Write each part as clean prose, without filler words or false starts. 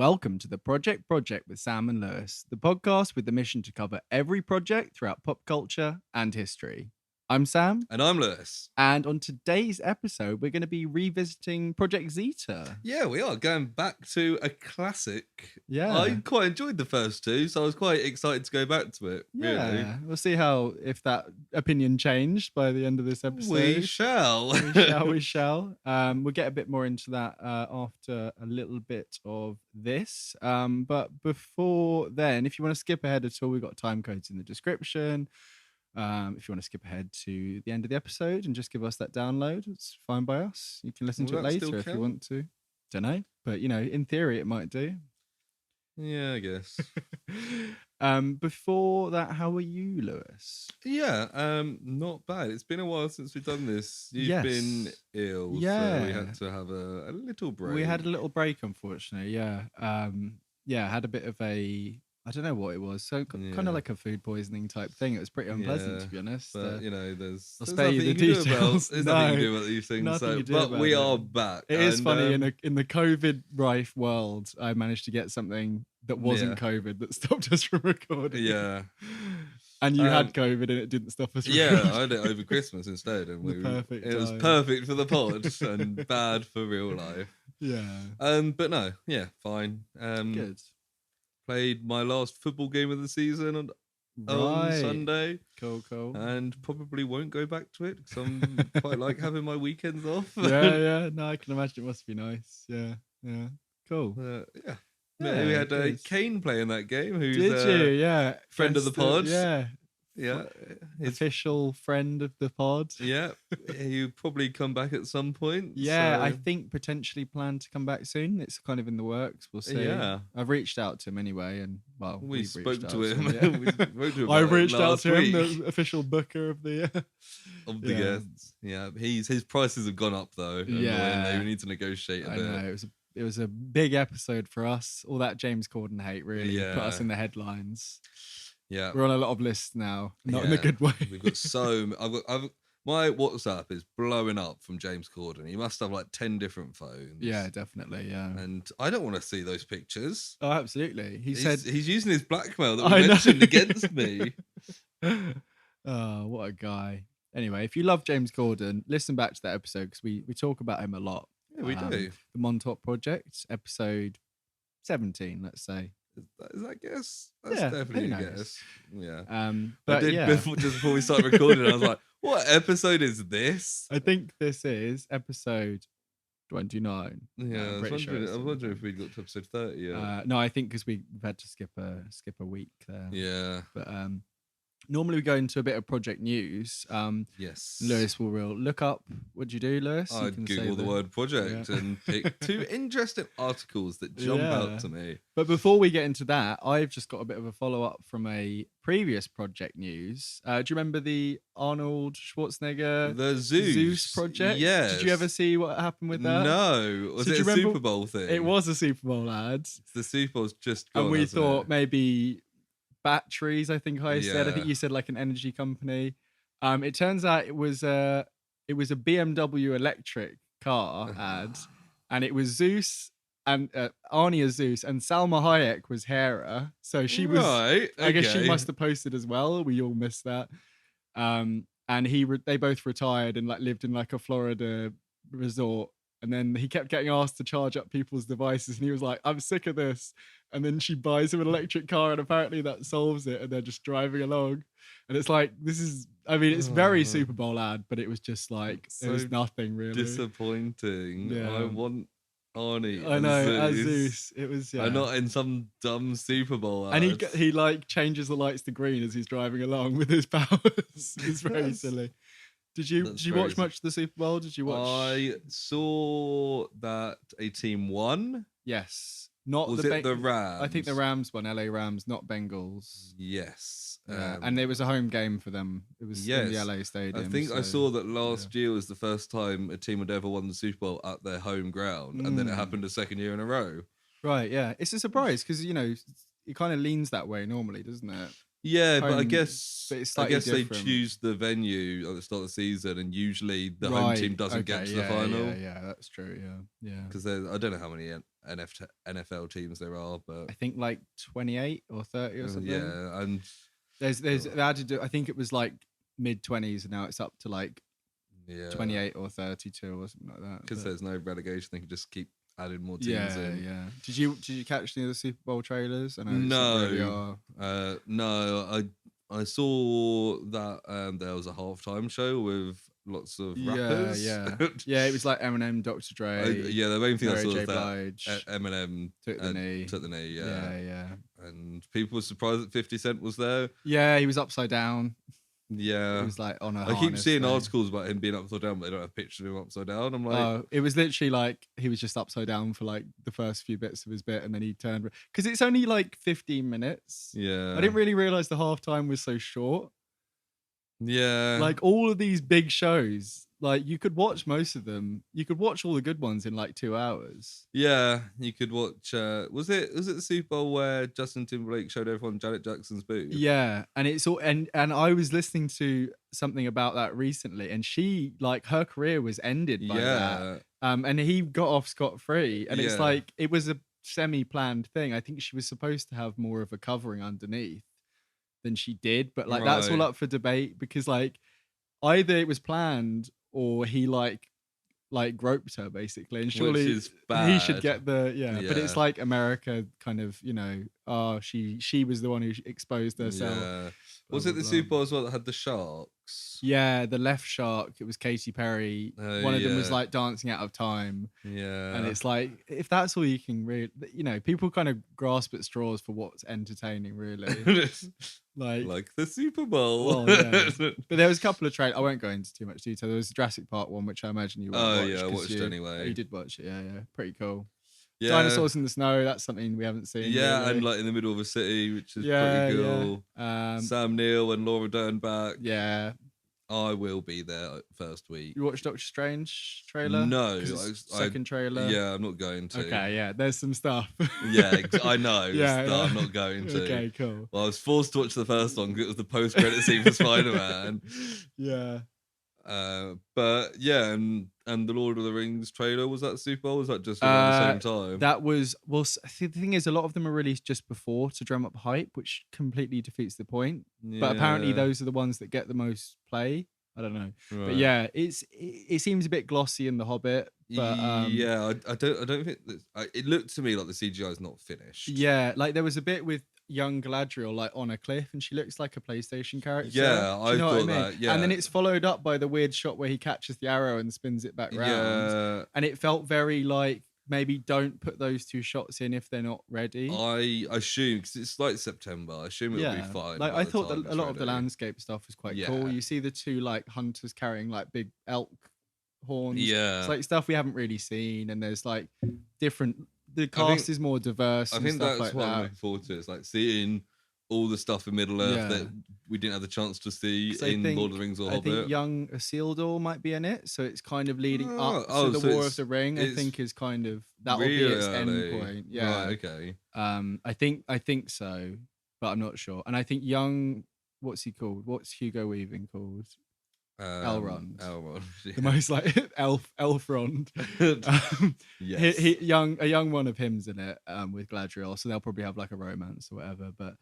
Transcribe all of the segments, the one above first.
Welcome to the Project with Sam and Lewis, the podcast with the mission to cover every project throughout pop culture and history. I'm Sam. And I'm Lewis. And on today's episode, we're going to be revisiting Project Zeta. Yeah, we are going back to a classic. Yeah. I quite enjoyed the first two, so I was quite excited to go back to it. Yeah. Really. We'll see if that opinion changed by the end of this episode. We shall. We shall. We'll get a bit more into that after a little bit of this. But before then, if you want to skip ahead at all, we've got time codes in the description. If you want to skip ahead to the end of the episode and just give us that download, it's fine by us. You can listen to it later if you want to. Don't know, but in theory it might do. Yeah, I guess. Before that, how are you, Lewis? Yeah, not bad. It's been a while since we've done this. You've been ill, so we had to have a little break. We had a little break, unfortunately. Yeah, had a bit of I don't know what it was. So kind of like a food poisoning type thing. It was pretty unpleasant, to be honest. But there's spare you the details. There's nothing you can do about these things. But we are back. It is funny in the COVID rife world. I managed to get something that wasn't COVID that stopped us from recording. Yeah. And you had COVID and it didn't stop us from recording. I had it over Christmas instead. And it was perfect for the pod and bad for real life. Yeah. But no, fine. Good. Played my last football game of the season on Sunday. Cool. And probably won't go back to it because I'm quite like having my weekends off. Yeah. No, I can imagine it must be nice. Yeah. Cool. We had Kane playing that game. Who's Did you? Yeah. Friend of the pod. Yeah. His official friend of the pod. Yeah. He'll probably come back at some point. Yeah, so. I think potentially plan to come back soon. It's kind of in the works. We'll see. Yeah. I've reached out to him anyway, and we spoke to him. I reached out to him, the official booker of the guests. Yeah, his prices have gone up though. We need to negotiate a bit. I know, it was a big episode for us. All that James Corden hate really put us in the headlines. Yeah, we're on a lot of lists now, not in a good way. We've got my WhatsApp is blowing up from James Corden. He must have like 10 different phones. Yeah, definitely. Yeah, and I don't want to see those pictures. Oh, absolutely. He said he's using his blackmail that we mentioned against me. Oh, what a guy! Anyway, if you love James Corden, listen back to that episode because we talk about him a lot. Yeah, we do. The Montauk Project, episode 17, let's say. Is that guess? That's definitely a guess. Yeah. But before we started recording, I was like, what episode is this? I think this is episode 29. Yeah, I was wondering if we'd got to episode 30 yet. No, I think because we've had to skip a week there. Yeah. But normally we go into a bit of project news. Yes. Lewis will look up. What'd you do, Lewis? I'd Google the word project and pick two interesting articles that jump out to me. But before we get into that, I've just got a bit of a follow-up from a previous project news. Do you remember the Arnold Schwarzenegger the Zeus project? Yes. Did you ever see what happened with that? No. Was it a Super Bowl thing? It was a Super Bowl ad. The Super Bowl's just gone, and we thought maybe batteries, I think I said. I think you said like an energy company. It turns out it was a BMW electric car ad, and it was Zeus and Arnie as Zeus, and Salma Hayek was Hera. So she was. Right. Okay. I guess she must have posted as well. We all missed that. And they both retired and like lived in like a Florida resort. And then he kept getting asked to charge up people's devices, and he was like, "I'm sick of this." And then she buys him an electric car, and apparently that solves it. And they're just driving along, and it's like it's very Super Bowl ad, but it was just like it was nothing really. Disappointing. Yeah. I want Arnie. I know as Zeus. It was. Yeah. I'm not in some dumb Super Bowl ad. And he like changes the lights to green as he's driving along with his powers. It's very silly. Did you watch much of the Super Bowl? Did you watch? I saw that a team won. Yes. Was it the Rams? I think the Rams won. LA Rams, not Bengals. Yes. And it was a home game for them. It was in the LA stadium. I think I saw that last year was the first time a team had ever won the Super Bowl at their home ground. And then it happened a second year in a row. Right, yeah. It's a surprise because, it kind of leans that way normally, doesn't it? Yeah, but I guess they choose the venue at the start of the season, and usually the home team doesn't get to the final. Yeah, that's true. Yeah. Because I don't know how many NFL teams there are, but I think like 28 or 30 or something. Yeah, and there's they had to do. I think it was like mid-20s, and now it's up to like 28 or 32 or something like that. Because there's no relegation, they can just keep adding more teams in. Yeah. Did you catch any of the Super Bowl trailers? I know no. I saw that there was a halftime show with lots of rappers. Yeah. It was like Eminem, Dr. Dre. The main thing I saw was that Eminem took the knee. Took the knee. Yeah. And people were surprised that 50 Cent was there. Yeah, he was upside down. Yeah, it was like on a I keep seeing articles about him being upside down, but they don't have pictures of him upside down. I'm like, it was literally like he was just upside down for like the first few bits of his bit, and then he turned, because it's only like 15 minutes. Yeah, I didn't really realize the halftime was so short. Yeah, like all of these big shows, like you could watch most of them. You could watch all the good ones in like 2 hours. Yeah, you could watch. Was it the Super Bowl where Justin Timberlake showed everyone Janet Jackson's boob? Yeah, and it's all and I was listening to something about that recently, and she, like, her career was ended by that. And he got off scot-free, and it's like it was a semi-planned thing. I think she was supposed to have more of a covering underneath than she did, but like that's all up for debate, because like either it was planned or he like groped her basically, and surely he should get the but it's like America kind of, she was the one who exposed herself. Was it the Super Bowl as well that had the sharks? Yeah, the left shark, it was Katy Perry. One of them was like dancing out of time. Yeah, and it's like, if that's all you can really, people kind of grasp at straws for what's entertaining, really. like the Super Bowl. Well, yeah. But there was a couple of trailers. I won't go into too much detail. There was the Jurassic Park one, which I imagine you watched. I watched anyway. You did watch it, yeah. Pretty cool. Yeah. Dinosaurs in the snow, that's something we haven't seen. Yeah, really. And like in the middle of a city, which is pretty cool. Yeah. Sam Neill and Laura Dern back. Yeah. I will be there first week. You watched Doctor Strange trailer? No. Second trailer? Yeah, I'm not going to. Okay, yeah, there's some stuff. Yeah, I know. I'm not going to. Okay, cool. Well, I was forced to watch the first one because it was the post-credit scene for Spider-Man. Yeah. But yeah, and the Lord of the Rings trailer, was that Super Bowl? Was that just around the same time? That was, well, the thing is, a lot of them are released just before to drum up hype, which completely defeats the point. Yeah. But apparently those are the ones that get the most play. I don't know. Right. But yeah, it seems a bit glossy in The Hobbit. But I don't think it looked to me like the CGI is not finished. Yeah, like there was a bit with young Galadriel like on a cliff, and she looks like a PlayStation character. Yeah, I thought that. Yeah, and then it's followed up by the weird shot where he catches the arrow and spins it back round. Yeah, and it felt very like, maybe don't put those two shots in if they're not ready. I assume, because it's like September, I assume it'll be fine. Like I thought that a lot of the landscape stuff was quite cool. You see the two like hunters carrying like big elk horns. Yeah, it's like stuff we haven't really seen, and there's like different. The cast is more diverse. I think that's what I'm looking forward to. It's like seeing all the stuff in Middle Earth that we didn't have the chance to see in Lord of the Rings or Hobbit. I think young Isildur might be in it, so it's kind of leading up to the War of the Ring. I think is kind of that will be its end point. Yeah, right, okay. I think so, but I'm not sure. And I think young, what's he called? What's Hugo Weaving called? Elrond. Yeah. The most like Elfrond. Yes. A young one of him's in it with Galadriel, so they'll probably have like a romance or whatever. But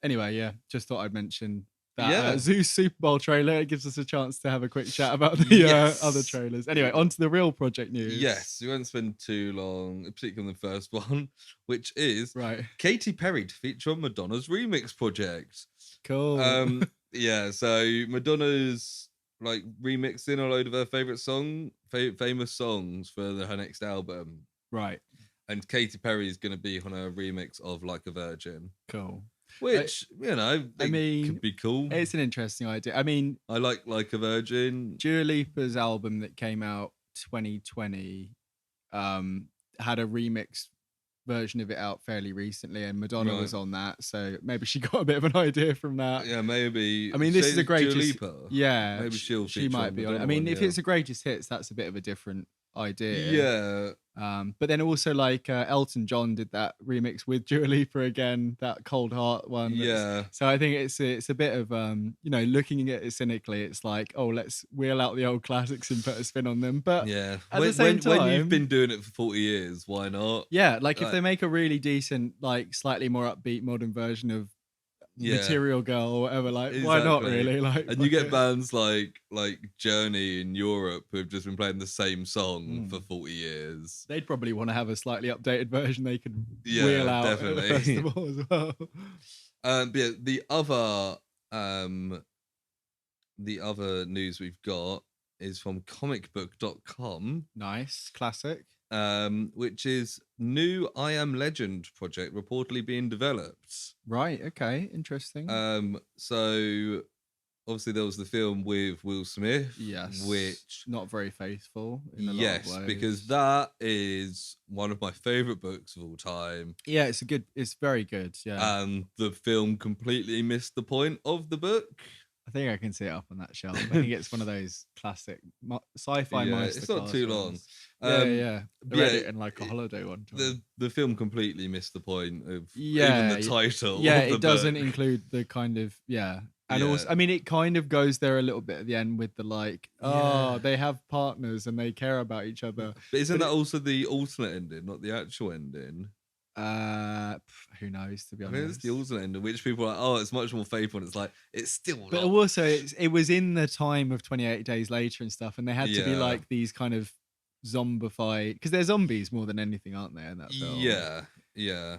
anyway, just thought I'd mention that Zeus Super Bowl trailer. It gives us a chance to have a quick chat about the other trailers. Anyway, on to the real project news. Yes, we won't spend too long, particularly on the first one, which is Katy Perry to feature on Madonna's remix project. Cool. Yeah, so Madonna's like remixing a load of her famous songs for her next album. Right. And Katy Perry is going to be on a remix of Like a Virgin. Cool. Which, could be cool. It's an interesting idea. I mean, I like a Virgin. Dua Lipa's album that came out 2020 had a remix version of it out fairly recently, and Madonna was on that, so maybe she got a bit of an idea from that. Yeah, maybe. I mean, this is a greatest. Dua Lipa. Yeah, maybe she might be on it. I mean, if it's a greatest hits, that's a bit of a different idea. Yeah. But then also like Elton John did that remix with Dua Lipa again, that Cold Heart one. Yeah. So I think it's a bit of looking at it cynically, it's like, oh, let's wheel out the old classics and put a spin on them. But Yeah. at the same time, when you've been doing it for 40 years, why not? yeah, like if they make a really decent, like slightly more upbeat modern version of Material Girl or whatever, like why not really? Like, and you get bands like Journey in Europe who have just been playing the same song for 40 years. They'd probably want to have a slightly updated version they could wheel out definitely. at the festival as well. But yeah, the other news we've got is from comicbook.com. Nice, classic. Which is new I Am Legend project reportedly being developed. Right, okay, interesting. So obviously there was the film with Will Smith. Yes. Which not very faithful in a lot of ways. Because that is one of my favourite books of all time. Yeah, it's very good, yeah. And the film completely missed the point of the book. I think I can see it up on that shelf. I think it's one of those classic sci-fi masterclass. It's not too long. I read it in like a holiday one time. The film completely missed the point of even the title. Yeah, of the it doesn't book. include the kind of and also, I mean, it kind of goes there a little bit at the end with the like, they have partners and they care about each other. But isn't that also the alternate ending, not the actual ending? Who knows, to be honest. I mean, it's the alternate ending, which people are like, oh, it's much more faithful. And it's like, it's still not. But also, it was in the time of 28 Days Later and stuff, and they had to be like these kind of zombified, because they're zombies more than anything, aren't they, in that film? Yeah.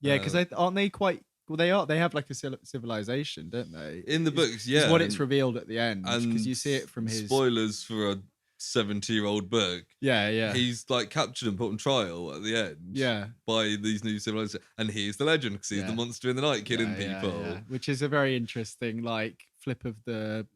Because aren't they quite... Well, they are. They have like a civilization, don't they? In the books, yeah. It's what it's revealed at the end, because you see it from his... Spoilers for a 70-year-old book. Yeah. He's like captured and put on trial at the end. Yeah. By these new civilizations. And he's the legend, because he's the monster in the night killing people. Yeah. Which is a very interesting, like, flip of the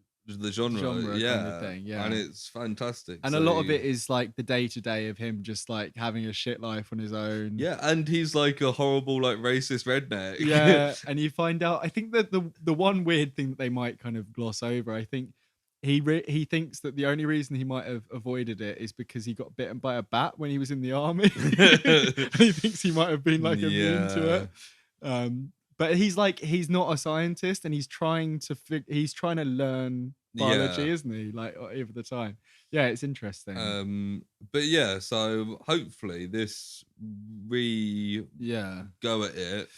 genre kind of thing, and it's fantastic. And a lot of it is like the day-to-day of him just like having a shit life on his own. Yeah, and he's like a horrible, like racist redneck. Yeah, and you find out, I think that the one weird thing that they might kind of gloss over, I think he thinks that the only reason he might have avoided it is because he got bitten by a bat when he was in the army. He thinks he might have been like immune to it. But he's not a scientist, and he's trying to learn biology, isn't he? Like over the time. Yeah, it's interesting. But yeah, so hopefully this go at it.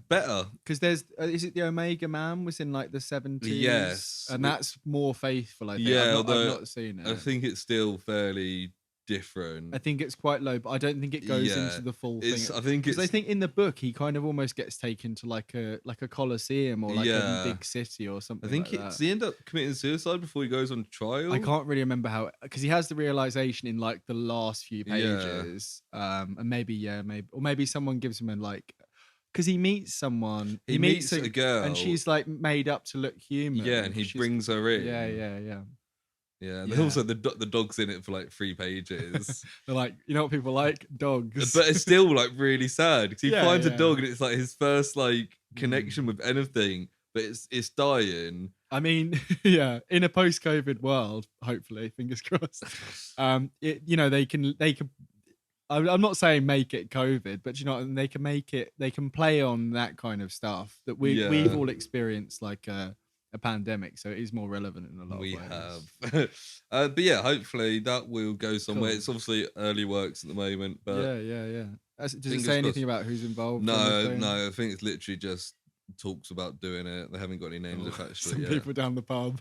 Better, because there's is it the Omega Man was in like the 70s? Yes, and that's more faithful. I think. I've not seen it. I think it's still fairly different. I think it's quite low, but I don't think it goes into the full thing. I think in the book he kind of almost gets taken to like a coliseum or like a big city or something. I think does he end up committing suicide before he goes on trial? I can't really remember how, because he has the realization in like the last few pages, and maybe someone gives him a like, because he meets someone, he meets a girl, and she's like made up to look human. Yeah, and he brings her in. Yeah, and also the dog's in it for like 3 pages. They're like, you know what people like? Dogs. But it's still like really sad, because he finds a dog and it's like his first like connection with anything, but it's dying. I mean, in a post-COVID world, hopefully, fingers crossed. They can. I'm not saying make it COVID, but they can make it. They can play on that kind of stuff that we've all experienced, like a pandemic, so it is more relevant in a lot of ways. We have. But yeah, hopefully that will go somewhere. Cool. It's obviously early works at the moment, but yeah. Does it say anything about who's involved? No. I think it's literally just talks about doing it. They haven't got any names attached to it yet. People down the pub,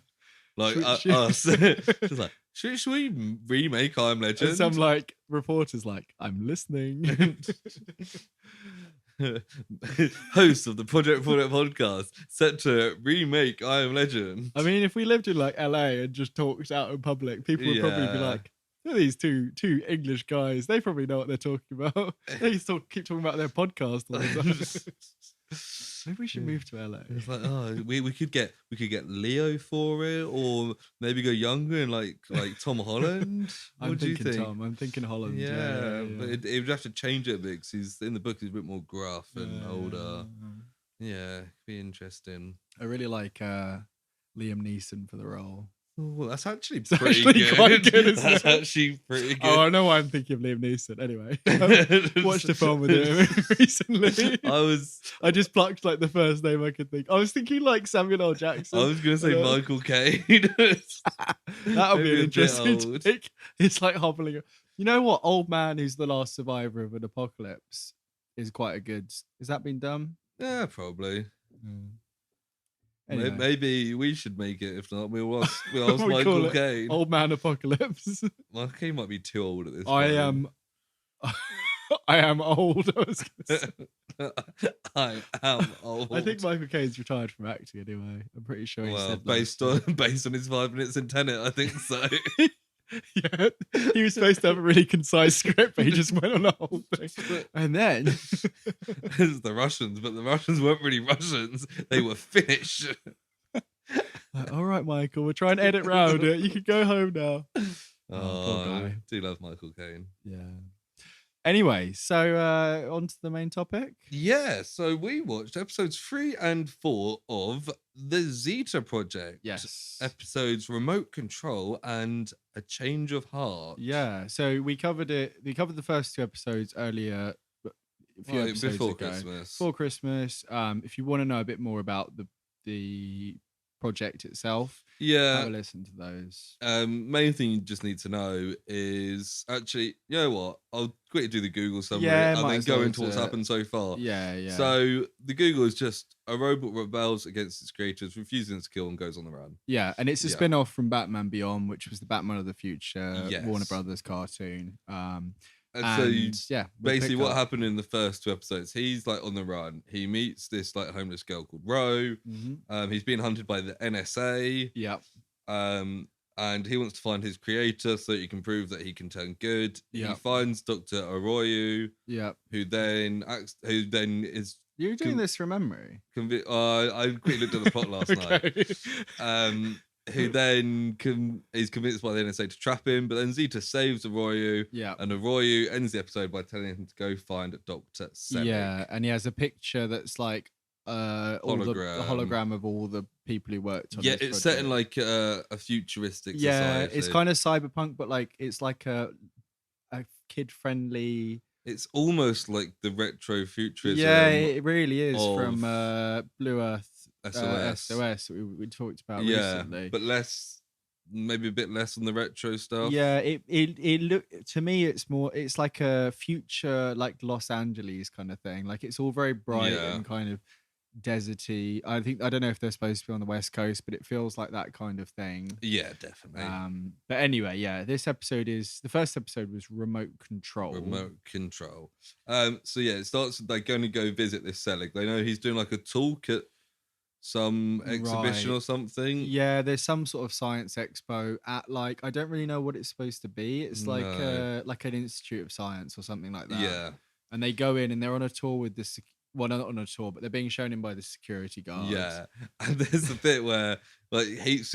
like us, just like, should we remake I Am Legend? And some like reporters like, I'm listening. Host of the Project podcast set to remake I Am Legend. I mean, if we lived in like LA and just talked out in public, people would probably be like, "Who are these two English guys? They probably know what they're talking about. They still keep talking about their podcast all the time." Maybe we should move to LA. It's like, we could get Leo for it, or maybe go younger and like Tom Holland. What do you think? I'm thinking Holland. Yeah. But it would have to change it a bit, because he's in the book. He's a bit more gruff and older. Yeah, it'd be interesting. I really like Liam Neeson for the role. Oh, that's actually It's pretty actually good. quite good, isn't That's it? actually pretty good. Oh, I know why I'm thinking of Liam Neeson. Anyway, I watched a film with him recently. I just plucked like the first name I could think. I was thinking like Samuel L. Jackson. I was gonna say Michael Caine. That'll be Maybe an a bit interesting old. take. It's like hobbling. You know what? Old Man who's the last survivor of an apocalypse is quite a good. Has that been done? Yeah, probably. Anyway. Maybe we should make it. If not, we'll ask We call Michael it Caine. Old Man Apocalypse. Michael Caine might be too old at this I point. I am old. I was gonna say. I am old. I think Michael Caine's retired from acting anyway. I'm pretty sure he said based on his 5 minutes in Tenet, I think so. Yeah, he was supposed to have a really concise script, but he just went on a whole thing. And then there's the Russians, but the Russians weren't really Russians. They were Finnish. All right, Michael, we're trying to edit round it. You can go home now. Oh, I do love Michael Caine. Yeah. Anyway, so on to the main topic. Yeah, so we watched episodes 3 and 4 of the Zeta Project. Yes. Episodes Remote Control and A Change of Heart. Yeah, so we covered it. We covered the first 2 episodes earlier, a few episodes before ago. Christmas. Before Christmas. If you want to know a bit more about the project itself, have a listen to those. Main thing you just need to know is actually, you know what? I'll quickly do the Google summary Yeah, and might then as go well into what's do it. happened so far. Yeah. So the Google is just a robot rebels against its creators, refusing to kill and goes on the run. Yeah, and it's a spin-off from Batman Beyond, which was the Batman of the Future Warner Brothers cartoon. Basically what happened in the first 2 episodes, he's like on the run. He meets this like homeless girl called Ro. He's being hunted by the NSA. Yeah. And he wants to find his creator so that he can prove that he can turn good. Yeah. He finds Dr. Arroyo. Yeah. Who then is You're doing this from memory. I quickly looked at the plot last night. Who then is convinced by the NSA to trap him, but then Zeta saves Arroyo. Yeah. And Arroyo ends the episode by telling him to go find Dr. Selig. Yeah, and he has a picture that's like the hologram of all the people who worked on this it's set in like a futuristic society. Yeah, it's kind of cyberpunk, but like it's like a kid-friendly... It's almost like the retro futurism. Yeah, it really is from Blue Earth SOS we talked about recently. But maybe a bit less on the retro stuff. Yeah, it look to me it's like a future like Los Angeles kind of thing. Like it's all very bright and kind of deserty. I don't know if they're supposed to be on the West Coast, but it feels like that kind of thing. Yeah, definitely. But anyway, the first episode was Remote Control. So it starts with they're going to go visit this Selig. They know he's doing like a talk at some exhibition or something. Yeah, there's some sort of science expo at like I don't really know what it's supposed to be. It's like an institute of science or something like that. Yeah. And they go in and they're on a tour with this. Well, not on a tour, but they're being shown in by the security guards. Yeah, and there's a bit where like he's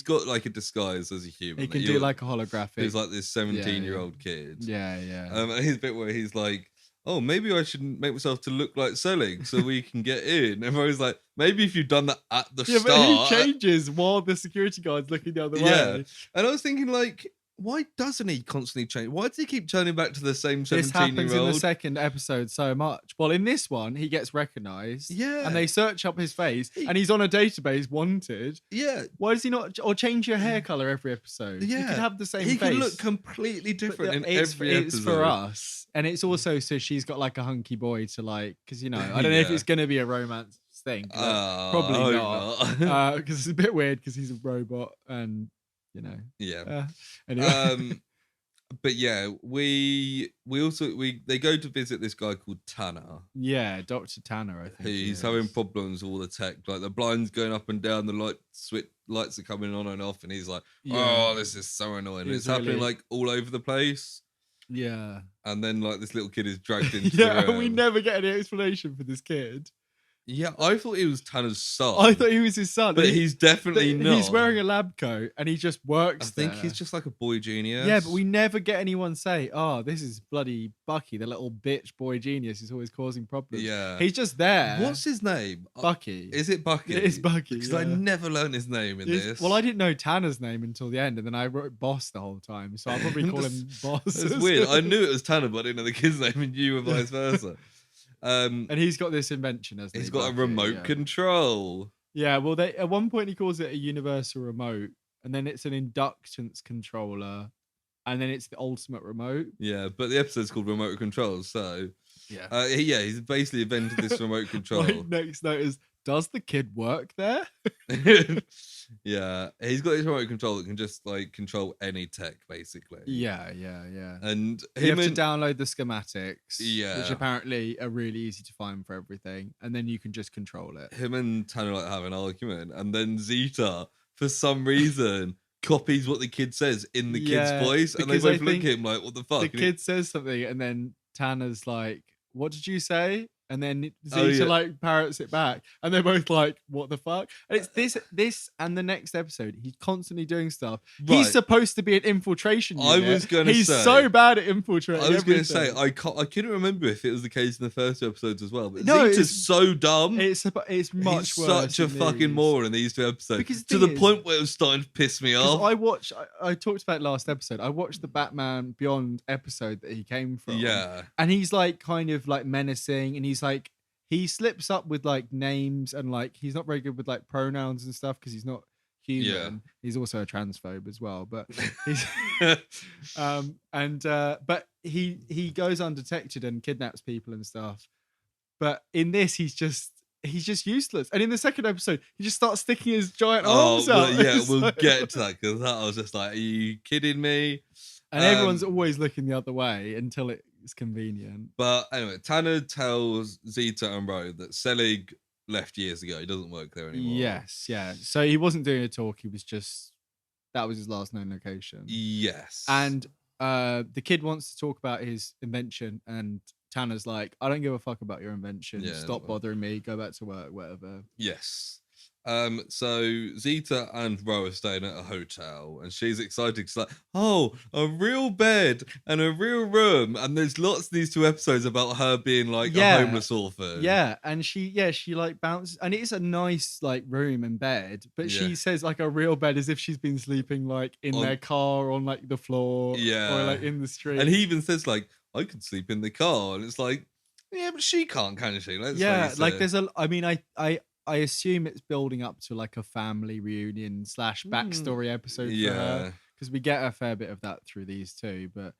got like a disguise as a human. He can do like a holographic. He's like this 17-year-old kid. Yeah. And his bit where he's like, oh, maybe I should make myself to look like Selig so we can get in. And Rose like, maybe if you've done that at the start. But he changes while the security guard's looking the other way. Yeah, and I was thinking like, why doesn't he constantly change? Why does he keep turning back to the same 17-year-old? This happens in the second episode so much. Well, in this one, he gets recognized. Yeah. And they search up his face, and he's on a database wanted. Yeah. Why does he not... Or change your hair color every episode? Yeah. You can have the same face. He can look completely different in every episode. It's for us. And it's also so she's got like a hunky boy to like... Because, I don't know if it's going to be a romance thing. Probably not. Because it's a bit weird because he's a robot and... Yeah. Anyway. But yeah, they go to visit this guy called Tanner. Yeah, Dr. Tanner, I think. He's having problems with all the tech. Like the blinds going up and down, the lights are coming on and off, and he's like, oh, this is so annoying. It's happening like all over the place. Yeah. And then like this little kid is dragged into the room. We never get any explanation for this kid. Yeah, I thought he was Tanner's son. I thought he was his son. But he's definitely not. He's wearing a lab coat and he just works I think he's just like a boy genius. Yeah, but we never get anyone say, oh, this is bloody Bucky, the little bitch boy genius who's always causing problems. Yeah. He's just there. What's his name? Bucky. Is it Bucky? It is Bucky. Because I never learned his name in this. Well, I didn't know Tanner's name until the end, and then I wrote Boss the whole time, so I'll probably call him Boss. It's weird. I knew it was Tanner, but I didn't know the kid's name, and you were vice versa. And he's got this invention, hasn't he? He's got a remote control. Yeah, well, at one point he calls it a universal remote, and then it's an inductance controller, and then it's the ultimate remote. Yeah, but the episode's called Remote Control, so yeah, he's basically invented this remote control. My next note is: does the kid work there? Yeah, he's got his remote control that can just like control any tech, basically. Yeah. And you have to download the schematics, yeah, which apparently are really easy to find for everything, and then you can just control it. Him and Tanner like have an argument, and then Zeta, for some reason, copies what the kid says in the kid's voice, and they both look at him like, "What the fuck?" The kid says something, and then Tanner's like, "What did you say?" And then Zeta like parrots it back, and they're both like, "What the fuck?" And it's this, and the next episode, he's constantly doing stuff. Right. He's supposed to be an infiltration unit. I was going to say he's so bad at infiltrating. I was going to say I couldn't remember if it was the case in the first 2 episodes as well. But no, Zeta's so dumb. It's much worse. Such a fucking moron in these 2 episodes, because to the point where it was starting to piss me off. I talked about it last episode. I watched the Batman Beyond episode that he came from. Yeah, and he's like kind of like menacing, and he's like. He slips up with like names and like he's not very good with like pronouns and stuff because he's not human. Yeah. He's also a transphobe as well, but he's but he goes undetected and kidnaps people and stuff. But in this, he's just useless. And in the second episode, he just starts sticking his giant arms out. Yeah, we'll get to that because that I was just like, are you kidding me? And everyone's always looking the other way until it's convenient. But anyway, Tanner tells Zeta and Ro that Selig left years ago. He doesn't work there anymore. Yes, yeah. So he wasn't doing a talk. He was that was his last known location. Yes. And the kid wants to talk about his invention, and Tanner's like, I don't give a fuck about your invention. Yeah, stop bothering me. Go back to work, whatever. Yes. So Zeta and Ro are staying at a hotel, and she's excited. She's like, "Oh, a real bed and a real room." And there's lots of these 2 episodes about her being like a homeless orphan. Yeah, and she like bounces, and it is a nice like room and bed, but she says like a real bed as if she's been sleeping like in their car on like the floor, or like in the street. And he even says like, "I could sleep in the car," and it's like, yeah, but she can't, can she? Like there's I assume it's building up to like a family reunion / backstory episode for her, because we get a fair bit of that through these 2. But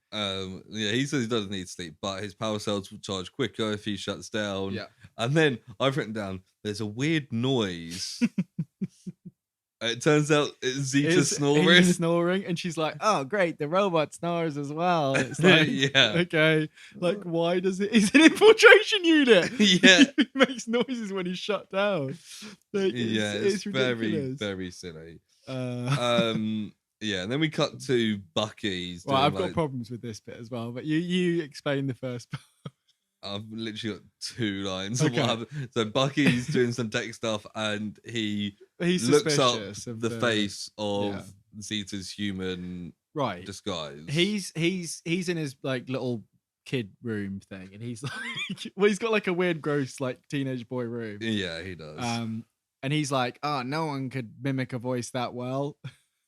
he says he doesn't need sleep, but his power cells will charge quicker if he shuts down. Yeah, and then I've written down there's a weird noise. It turns out it's Zeta snoring. He's snoring, and she's like, "Oh, great, the robot snores as well." It's like, okay, like why does it? It's an infiltration unit. Yeah, he makes noises when he's shut down. Like, it's very, very silly. Yeah, and then we cut to Bucky's. Well, I've got problems with this bit as well, but you explain the first part. I've literally got 2 lines of what happened. So Bucky's doing some tech stuff, and he's looks up the face of Zeta's human disguise. He's in his like little kid room thing, and he's like, well, he's got like a weird, gross like teenage boy room. Yeah, he does. And he's like, "Oh, no one could mimic a voice that well."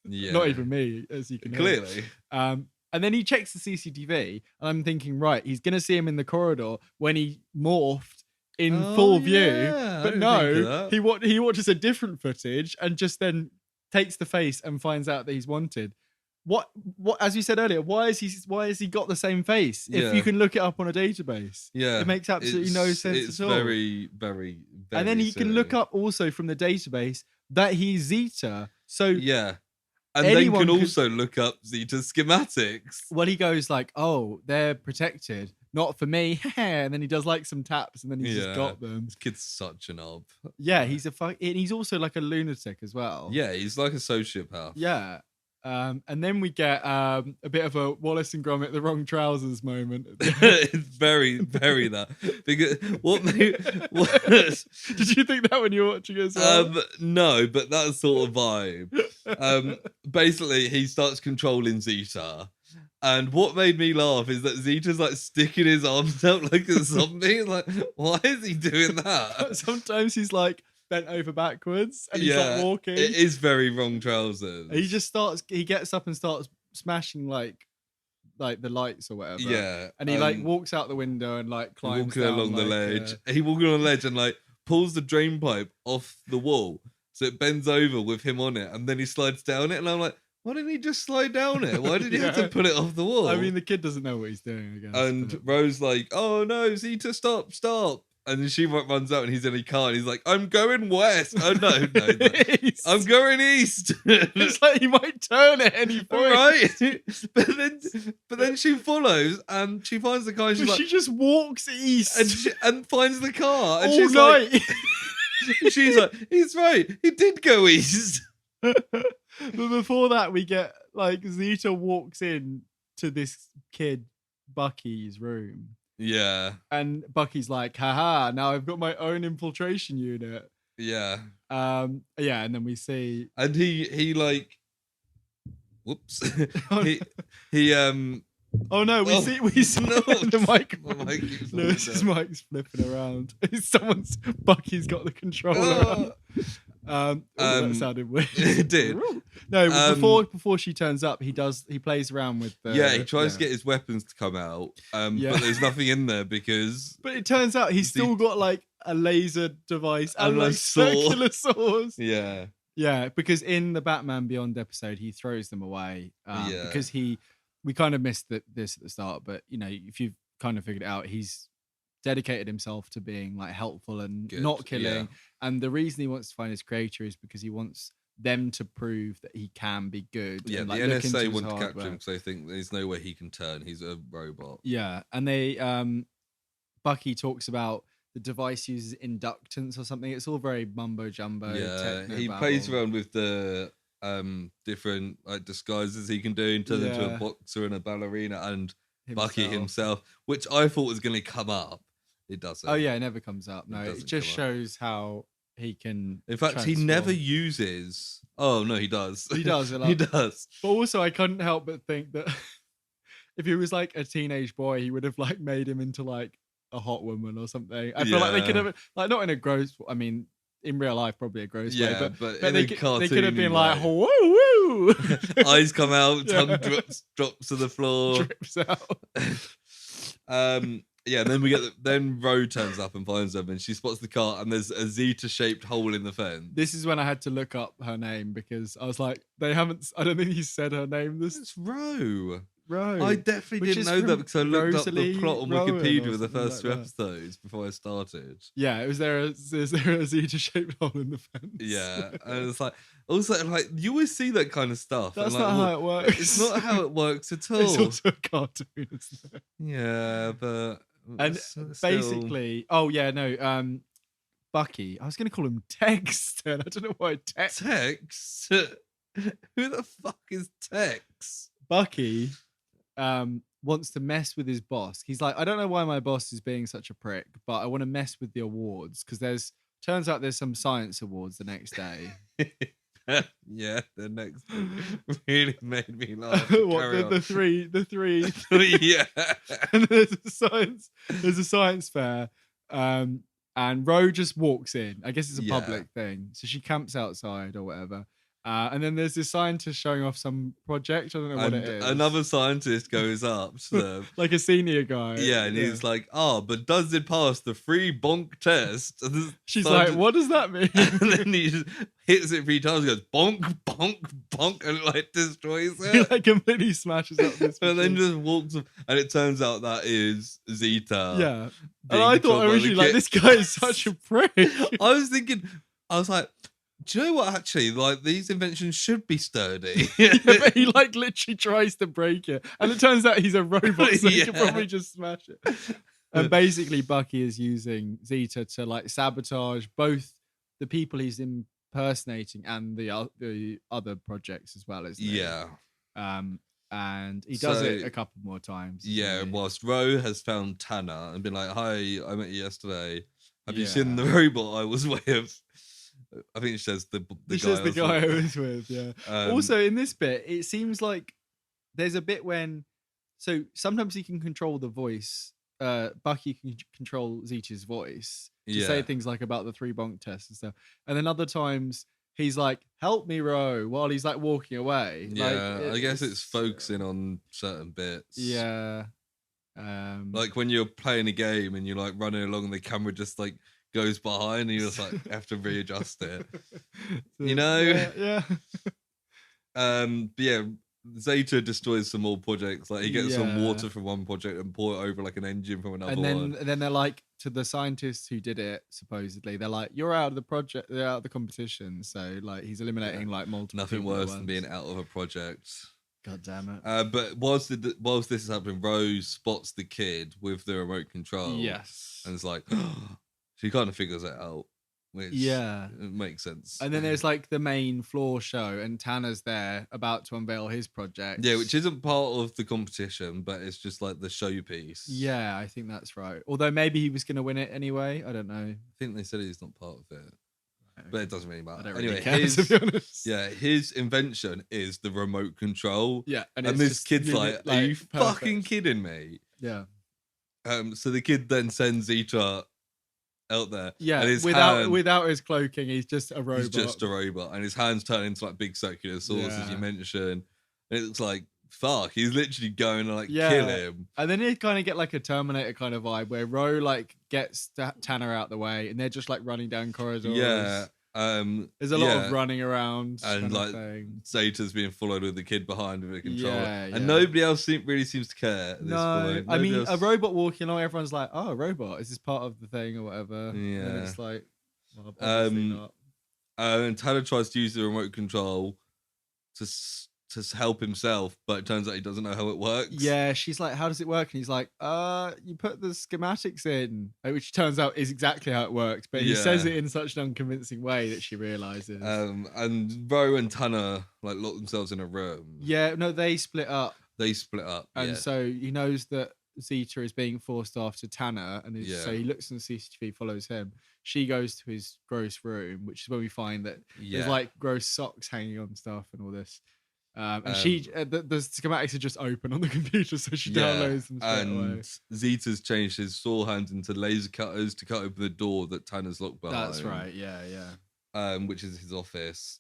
Yeah, not even me, as you can clearly. And then he checks the CCTV, and I'm thinking, right, he's going to see him in the corridor when he morphed in full view. But no, he watches a different footage and just then takes the face and finds out that he's wanted. What? As you said earlier, why has he got the same face if you can look it up on a database? Yeah, it makes absolutely no sense at all. It's very, very, very. And then you can look up also from the database that he's Zeta. So yeah. And then can also look up Zeta's schematics. Well, he goes like, "Oh, they're protected. Not for me." And then he does like some taps, and then he's just got them. This kid's such an ob. Yeah, he's and he's also like a lunatic as well. Yeah, he's like a sociopath. Yeah. And then we get a bit of a Wallace and Gromit the wrong trousers moment. It's very, very that. Because Did you think that when you were watching it as well? No, but that sort of vibe. Basically, he starts controlling Zeta. And what made me laugh is that Zeta's like sticking his arms out like a zombie. Like, why is he doing that? Sometimes he's like bent over backwards and he's like walking. It is very wrong trousers. He gets up and starts smashing like the lights or whatever. Yeah. And he like walks out the window and like climbs walking down, along the ledge. He walking on the ledge and like pulls the drain pipe off the wall. So it bends over with him on it. And then he slides down it. And I'm like, why didn't he just slide down it? Why did he have to put it off the wall? I mean, the kid doesn't know what he's doing, I guess. And Ro's like, oh no, Zeta, stop. And then she runs out and he's in a car and he's like, I'm going west. Oh no. I'm going east. It's like he might turn at any point. Right? But then she follows and she finds the car and she's like, she just walks east. And finds the car. And all she's night. Like, she's like, he's right. He did go east. But before that, we get like Zeta walks in to this kid, Bucky's room. Yeah. And Bucky's like, haha, now I've got my own infiltration unit. Yeah. And then we see. And he like, whoops. he Oh no, we see no, the mic. Lewis's mic's flipping around. Bucky's got the controller on. That sounded weird. It did. No, before she turns up, he plays around with the. Yeah, he tries to get his weapons to come out. But there's nothing in there because. But it turns out he's still got like a laser device and like circular saws. Yeah. Yeah, because in the Batman Beyond episode, he throws them away. Because we kind of missed this at the start, but you know, if you've kind of figured it out, he's dedicated himself to being like helpful and not killing. Yeah. And the reason he wants to find his creator is because he wants them to prove that he can be good. Yeah, and, the NSA want to capture him because they think there's no way he can turn. He's a robot. Yeah, and they Bucky talks about the device uses inductance or something. It's all very mumbo jumbo. Yeah, he plays around with the different like disguises he can do and turn into a boxer and a ballerina and Bucky himself, which I thought was going to come up. It doesn't. Oh yeah, it never comes up. No, it just shows how he can. In fact, he never uses. Oh no, he does. He does. He does. But also, I couldn't help but think that if he was like a teenage boy, he would have like made him into like a hot woman or something. I feel like they could have, like, not in a gross. I mean, in real life, probably a gross way, but they could have been like, woo woo. Eyes come out, tongue drops to the floor, drips out. Yeah, and then then Ro turns up and finds them, and she spots the car, and there's a Zeta-shaped hole in the fence. This is when I had to look up her name because I was like, I don't think he said her name. It's Ro. Ro. I definitely didn't know that because I looked up the plot on Wikipedia with the first two episodes before I started. Yeah, is there a Zeta-shaped hole in the fence? Yeah, and it's like, also, like, you always see that kind of stuff. That's and, like, not how it works. It's not how it works at all. It's also a cartoon, isn't it? Yeah, but... And basically, Bucky. I was going to call him Tex. I don't know why Tex. Tex? Who the fuck is Tex? Bucky wants to mess with his boss. He's like, I don't know why my boss is being such a prick, but I want to mess with the awards because turns out there's some science awards the next day. Yeah, the next one really made me laugh. What the three? Yeah. And there's a science fair, and Ro just walks in. I guess it's a public thing, so she camps outside or whatever. And then there's this scientist showing off some project. I don't know what it is. Another scientist goes up to them. Like a senior guy. Yeah, and he's like, but does it pass the free bonk test? She's like, what does that mean? And then he just hits it 3 times, goes bonk, bonk, bonk, and it like destroys it. He like completely smashes up this and then just walks up, and it turns out that is Zeta. Yeah. And I thought originally, like, this guy is such a prick. I was like, do you know what? Actually, like, these inventions should be sturdy. But he like literally tries to break it, and it turns out he's a robot, so he can probably just smash it. And basically, Bucky is using Zeta to like sabotage both the people he's impersonating and the other projects as well, isn't he? Yeah. And he does it So- a couple more times. Yeah, doesn't he? whilst Ro has found Tanner and been like, "Hi, I met you yesterday. Have you Yeah. seen the robot I was with?" I think it says the This guy. is the was guy I with. was with. Yeah. Um, Also, in this bit, it seems like there's a bit when, so sometimes he can control the voice. Bucky can control Zeta's voice to say things like about the 3 bonk test and stuff, and then other times he's like, "Help me, Ro," while he's like walking away. Yeah, I guess it's focusing on certain bits. Yeah. Like when you're playing a game and you're like running along and the camera just like goes behind and you just like have to readjust it. You know? Yeah. But yeah, Zeta destroys some more projects. Like he gets some Yeah. water from one project and pour it over like an engine from another And one. then they're like, to the scientists who did it, supposedly, they're like, "You're out of the project, they're out of the competition." So like he's eliminating like multiple. Nothing people at worse than once. being out of a project. God damn it. But whilst this is happening, Rose spots the kid with the remote control. Yes. And it's like, she kind of figures it out, which it makes sense. And then there's like the main floor show, and Tanner's there about to unveil his project. Yeah, which isn't part of the competition, but it's just like the showpiece. Yeah, I think that's right. Although maybe he was going to win it anyway. I don't know. I think they said he's not part of it. But it doesn't really matter. I don't Anyway, really care, to be honest. yeah, his invention is the remote control. Yeah, and it's this just kid's like, "Are you perfect. fucking kidding me?" Yeah. So the kid then sends Zeta out there. Yeah, and his without his cloaking, he's just a robot. He's just a robot, and his hands turn into like big circular saws, as you mentioned. And it's like, fuck, he's literally going to like kill him. And then you kind of get like a Terminator kind of vibe where Ro like gets Tanner out the way, and they're just like running down corridors. Yeah. There's a lot of running around, and like Zeta's being followed with the kid behind with a controller, and yeah. nobody else really seems to care. At this point. I mean, else... a robot walking along, everyone's like, "Oh, a robot! Is this part of the thing or whatever?" Yeah, and it's like, well, obviously not. And Tanner tries to use the remote control to help himself, but it turns out he doesn't know how it works. Yeah, she's like, "How does it work?" And he's like, you put the schematics in," which turns out is exactly how it works, but he says it in such an unconvincing way that she realizes. And Ro and Tanner like lock themselves in a room. Yeah, no, they split up. And so he knows that Zeta is being forced after Tanner, and so he looks on the CCTV, follows him. She goes to his gross room, which is where we find that there's like gross socks hanging on stuff and all this. And she, the schematics are just open on the computer, so she downloads them straight away. Zeta's changed his saw hands into laser cutters to cut open the door that Tanner's locked behind. That's right, yeah. Which is his office.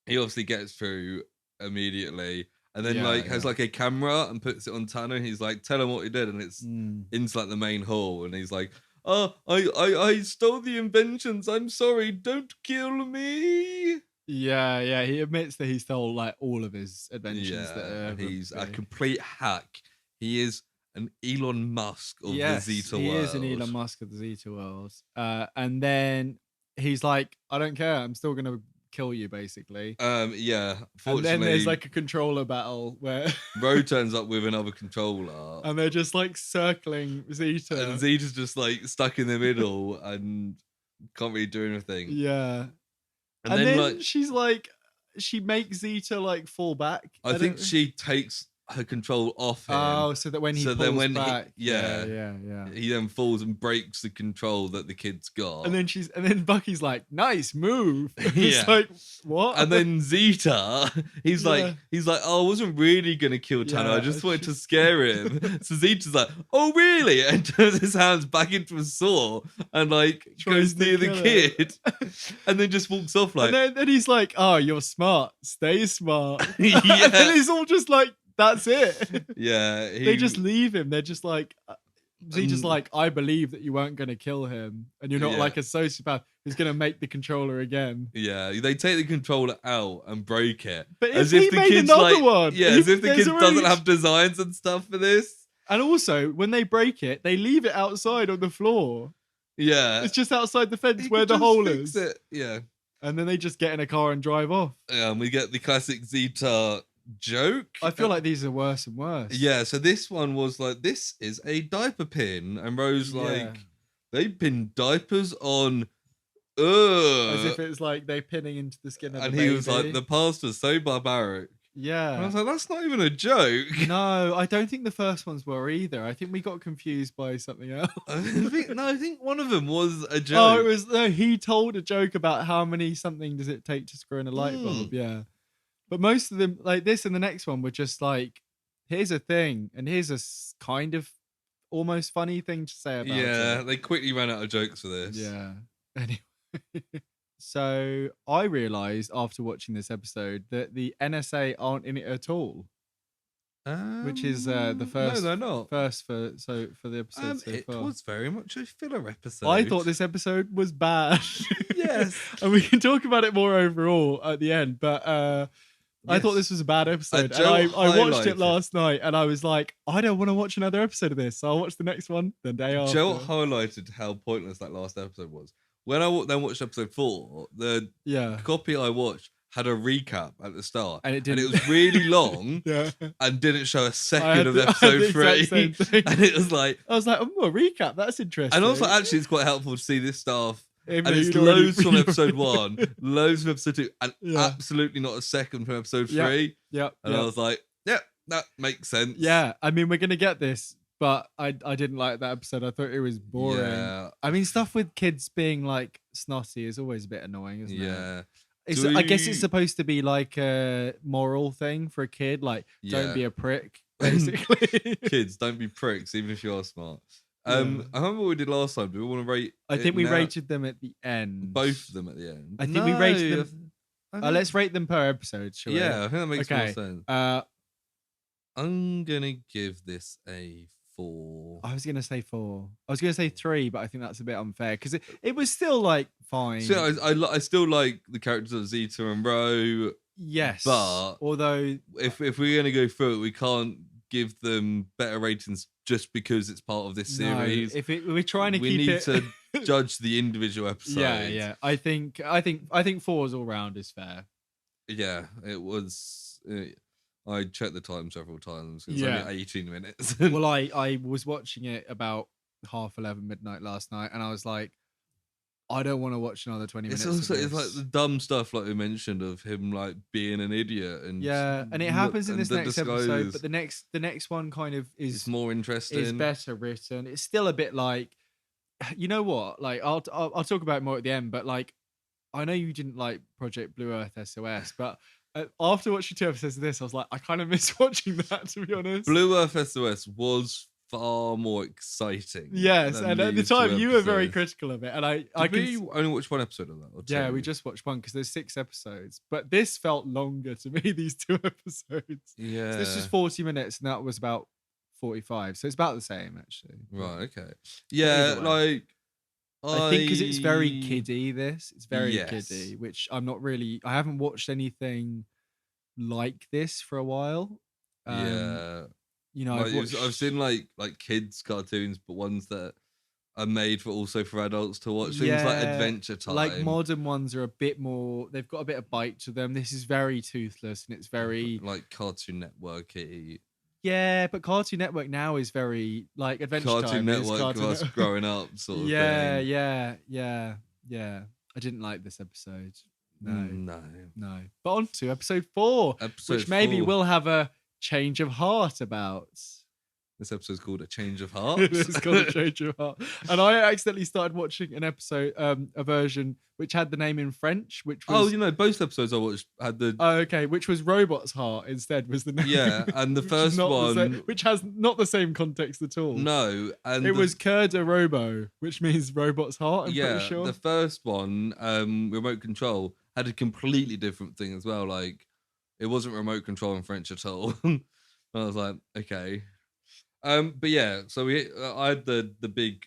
He obviously gets through immediately, and then has like a camera and puts it on Tanner. And he's like, "Tell him what he did," and it's into like the main hall, and he's like, "Oh, I stole the inventions. I'm sorry. Don't kill me." Yeah. He admits that he stole like all of his inventions. He's a complete hack. He is an Elon Musk of the Zeta world. He is an Elon Musk of the Zeta world. And then he's like, "I don't care. I'm still gonna kill you," basically. Fortunately, and then there's like a controller battle where Ro turns up with another controller, and they're just like circling Zeta, and Zeta's just like stuck in the middle and can't really do anything. Yeah. And then like, she's like, she makes Zeta like fall back. I think she takes her control off him. Oh, so that when he pulls back, he then falls and breaks the control that the kid's got. And then Bucky's like, "Nice move." It's like, what? And then Zeta, he's like, "Oh, I wasn't really gonna kill Tanner. I just wanted to scare him." So Zeta's like, "Oh, really?" And turns his hands back into a saw and like goes near the kid, and then just walks off like. And then he's like, "Oh, you're smart. Stay smart." And then it's all just like. That's it. Yeah. They just leave him. They're just like, Zeta's like, "I believe that you weren't going to kill him. And you're not like a sociopath who's going to make the controller again." Yeah. They take the controller out and break it. But as if the kid's another one. Yeah, as if the kid doesn't have designs and stuff for this. And also, when they break it, they leave it outside on the floor. Yeah. It's just outside the fence where the hole is. Yeah. And then they just get in a car and drive off. Yeah, and we get the classic Zeta joke. I feel like these are worse and worse. Yeah, so this one was like, "This is a diaper pin," and Rose like, "They pin diapers on as ugh. if it's like they're pinning into the skin of And the he baby. was like, the past was so barbaric. And I was Yeah. like, that's not even a joke. No, I don't think the first ones were either. I think we got confused by something else. I think one of them was a Oh, joke. it was he told a joke about how many something does it take to screw in a light bulb. Yeah, but most of them, like this and the next one, were just like, here's a thing, and here's a kind of almost funny thing to say about it. They quickly ran out of jokes for this. Yeah. Anyway, so I realized after watching this episode that the NSA aren't in it at all, which is the first. No, they're not. First for the episode so it far. was very much a filler episode. I thought this episode was bad. Yes. And we can talk about it more overall at the end, but I thought this was a bad episode. And I watched it last night and I was like, I don't want to watch another episode of this. So I'll watch the next one the day after. Joe highlighted how pointless that last episode was. When I then watched episode 4, the copy I watched had a recap at the start. And it was really long and didn't show a second of episode 3. And it was like... I was like, oh, a recap. That's interesting. And also, actually, it's quite helpful to see this stuff. And it's loads from episode 1, loads from episode 2, and absolutely not a second from episode 3. Yeah. And I was like, yeah, that makes sense. Yeah. I mean, we're going to get this. But I didn't like that episode. I thought it was boring. Yeah. I mean, stuff with kids being like snotty is always a bit annoying, isn't it? Yeah. I guess it's supposed to be like a moral thing for a kid. Like, don't be a prick, basically. Kids, don't be pricks, even if you are smart. I remember what we did last time. Do we want to rate? I think we rated them at the end. Both of them at the end. I think we rated them. Let's rate them per episode, shall we? Yeah, I think that makes more sense. I'm going to give this a 4. I was going to say 4. I was going to say 3, but I think that's a bit unfair because it was still like fine. So I still like the characters of Zeta and Ro. Yes. But although if we're going to go through it, we can't give them better ratings just because it's part of this series. No, we're trying to we keep need to judge the individual episodes. Yeah. I think 4 all round is fair. Yeah, it was. I checked the time several times. It's only 18 minutes. Well, I was watching it about 11:30 midnight last night, and I was like, I don't want to watch another 20 minutes. It's like the dumb stuff, like we mentioned, of him like being an idiot, and and it happens in this next episode. But the next one kind of is more interesting, is better written. It's still a bit like, you know what? Like I'll talk about it more at the end. But like, I know you didn't like Project Blue Earth SOS, but after watching 2 episodes of this, I was like, I kind of miss watching that, to be honest. Blue Earth SOS was far more exciting. Yes, and at the time you were very critical of it, and I we only watched 1 episode of that. Or 2? Yeah, we just watched 1 because there's 6 episodes, but this felt longer to me. These 2 episodes. Yeah, so this was 40 minutes, and that was about 45, so it's about the same actually. Right. Okay. Yeah, like. I think because it's very kiddie. It's very kiddie, which I'm not really. I haven't watched anything like this for a while. You know, I've seen like kids cartoons, but ones that are made also for adults to watch. Things like Adventure Time. Like modern ones are a bit more. They've got a bit of bite to them. This is very toothless and it's very like Cartoon Network-y. Yeah, but Cartoon Network now is very like Adventure Cartoon Time. Network of us growing up, sort of thing. Yeah. I didn't like this episode. No. But on to episode 4, which maybe we'll have a change of heart about. This episode's called A Change of Heart. It's called A Change of Heart. And I accidentally started watching an episode, a version which had the name in French, which was... both episodes I watched had the... Oh, okay, which was Robot's Heart instead was the name. Yeah, and the first one... which has not the same context at all. No, and... It was Cœur de Robo, which means Robot's Heart, I'm pretty sure. The first one, Remote Control, had a completely different thing as well. Like, it wasn't Remote Control in French at all. And I was like, okay... but yeah, so I had the big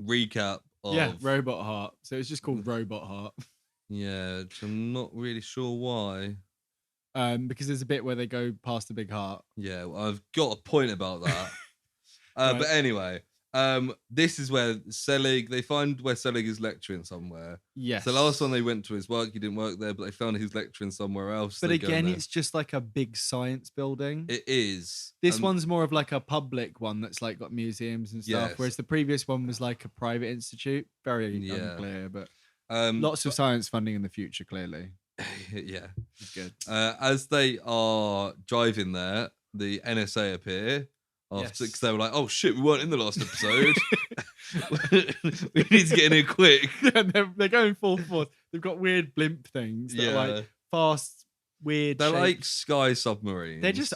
recap of Robot Heart. So it's just called Robot Heart. Yeah, which I'm not really sure why. Because there's a bit where they go past the big heart. Yeah, well, I've got a point about that. Right. But anyway, this is where they find where Selig is lecturing somewhere. Yes. So last time they went to his work, he didn't work there, but they found he's lecturing somewhere else. But again, it's just like a big science building. It is. This one's more of like a public one that's like got museums and stuff, whereas the previous one was like a private institute. Very unclear, but Lots of science funding in the future, clearly. Yeah. Good. As they are driving there, the NSA appear. After, because they were like, oh shit, we weren't in the last episode. We need to get in here quick. Yeah, they're going full force. They've got weird blimp things that are like fast, weird. They're shapes. like sky submarines. They're just